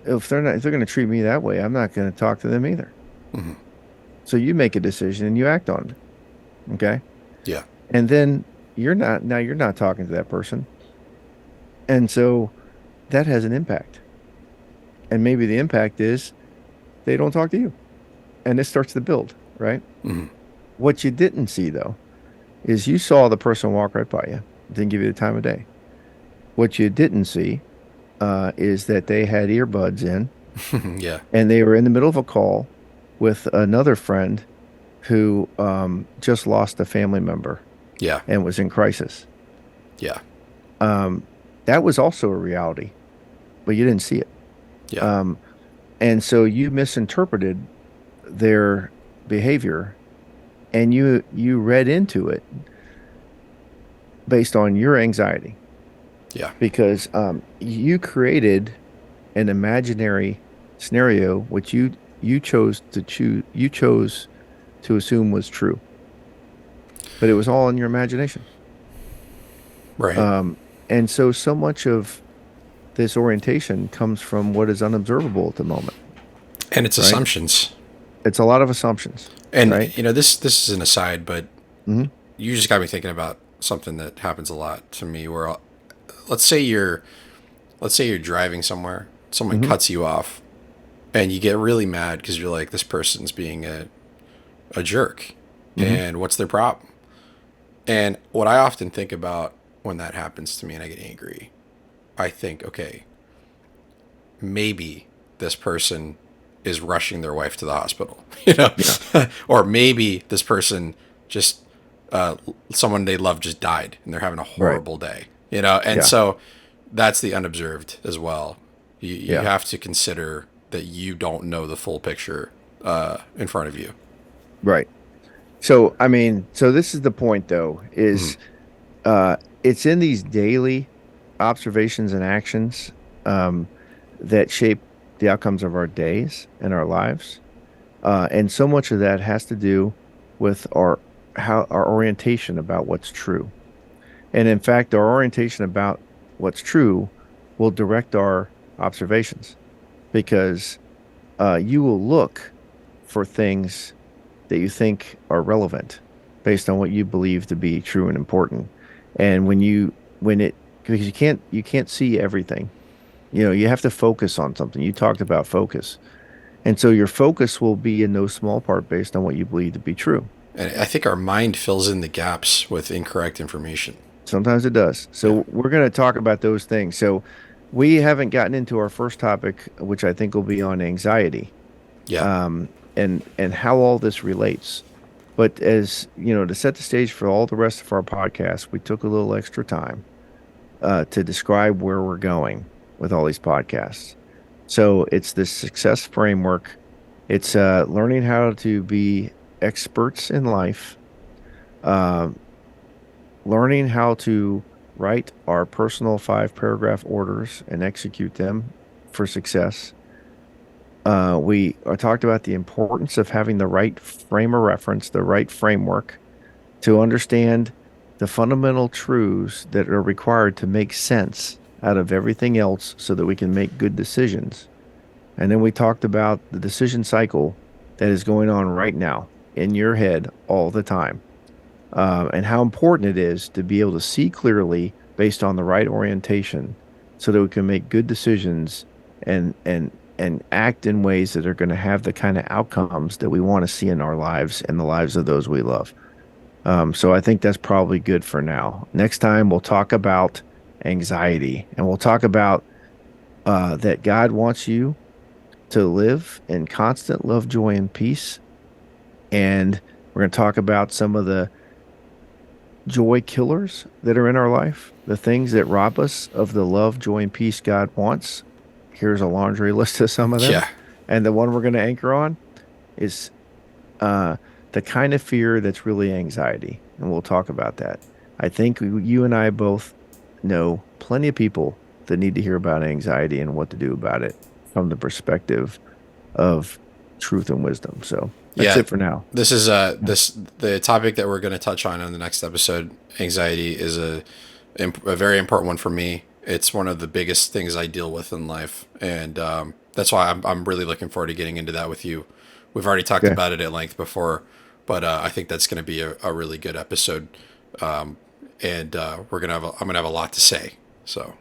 if they're going to treat me that way, I'm not going to talk to them either. So you make a decision and you act on it. Okay. Yeah. And then you're not talking to that person. And so that has an impact. And maybe the impact is they don't talk to you. And this starts to build, right? What you didn't see though is you saw the person walk right by you, didn't give you the time of day. What you didn't see is that they had earbuds in Yeah. and they were in the middle of a call with another friend who just lost a family member Yeah. and was in crisis. Yeah. That was also a reality, but you didn't see it. Yeah. And so you misinterpreted their behavior and you read into it based on your anxiety Yeah. because you created an imaginary scenario which you chose to assume was true, but it was all in your imagination. Right. And so much of this orientation comes from what is unobservable at the moment, And it's right? assumptions. It's a lot of assumptions, And right? this is an aside, but Hmm. you just got me thinking about something that happens a lot to me where let's say you're driving somewhere, someone Hmm. cuts you off and you get really mad because you're like, this person's being a jerk. Hmm. and what's their problem. And what I often think about when that happens to me and I get angry, I think, okay, maybe this person is rushing their wife to the hospital, Yeah. or maybe this person just, uh, someone they love just died and they're having a Right. horrible day, and Yeah. so that's the unobserved as well. You Yeah. have to consider that you don't know the full picture in front of you. Right. So, I mean, so this is the point though, Mhm. is it's in these daily observations and actions um, that shape the outcomes of our days and our lives. And so much of that has to do with our orientation about what's true. And in fact, our orientation about what's true will direct our observations because you will look for things that you think are relevant based on what you believe to be true and important. And when it because you can't see everything. You have to focus on something. You talked about focus. And so your focus will be in no small part based on what you believe to be true. And I think our mind fills in the gaps with incorrect information. Sometimes it does. Yeah. So we're going to talk about those things. So we haven't gotten into our first topic, which I think will be on anxiety, Yeah. um, and how all this relates. But as you know, to set the stage for all the rest of our podcast, we took a little extra time to describe where we're going with all these podcasts. So it's the success framework. It's learning how to be experts in life, uh, learning how to write our personal 5 paragraph orders and execute them for success. We are talked about the importance of having the right frame of reference, the right framework to understand the fundamental truths that are required to make sense out of everything else so that we can make good decisions. And then we talked about the decision cycle that is going on right now in your head all the time, and how important it is to be able to see clearly based on the right orientation so that we can make good decisions and act in ways that are going to have the kind of outcomes that we want to see in our lives and the lives of those we love. So I think that's probably good for now. Next time we'll talk about anxiety and we'll talk about that God wants you to live in constant love, joy, and peace. And we're going to talk about some of the joy killers that are in our life, the things that rob us of the love, joy, and peace God wants. Here's a laundry list of some of them. Yeah. And the one we're going to anchor on is uh, the kind of fear that's really anxiety. And we'll talk about that. I think you and I both know plenty of people that need to hear about anxiety and what to do about it from the perspective of truth and wisdom. So that's Yeah. it for now. This is the topic that we're going to touch on the next episode. Anxiety is a very important one for me. It's one of the biggest things I deal with in life, and that's why I'm really looking forward to getting into that with you. We've already talked Okay. about it at length before, but I think that's going to be a really good episode, and I'm gonna have a lot to say. So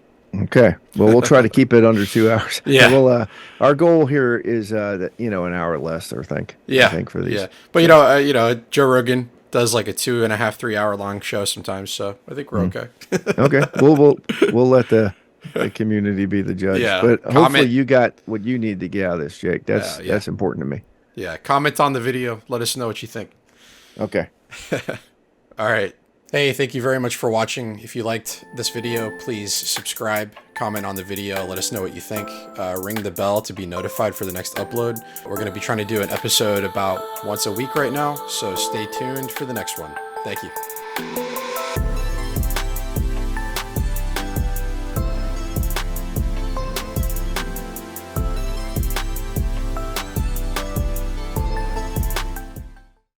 Okay. Well, we'll try to keep it under 2 hours. yeah, Our goal here is that, an hour less, I yeah, think for these. yeah. But So, Joe Rogan does like a 2.5, 3 hour long show sometimes, so I think we're mm, okay. okay. We'll let the community be the judge. Yeah, But hopefully comment. you got what you need to get out of this, Jake. That's Yeah, that's important to me. yeah. Comment on the video. Let us know what you think. Okay. All right. Hey, thank you very much for watching. If you liked this video, please subscribe, comment on the video, let us know what you think. Ring the bell to be notified for the next upload. We're going to be trying to do an episode about once a week right now, so stay tuned for the next one. Thank you.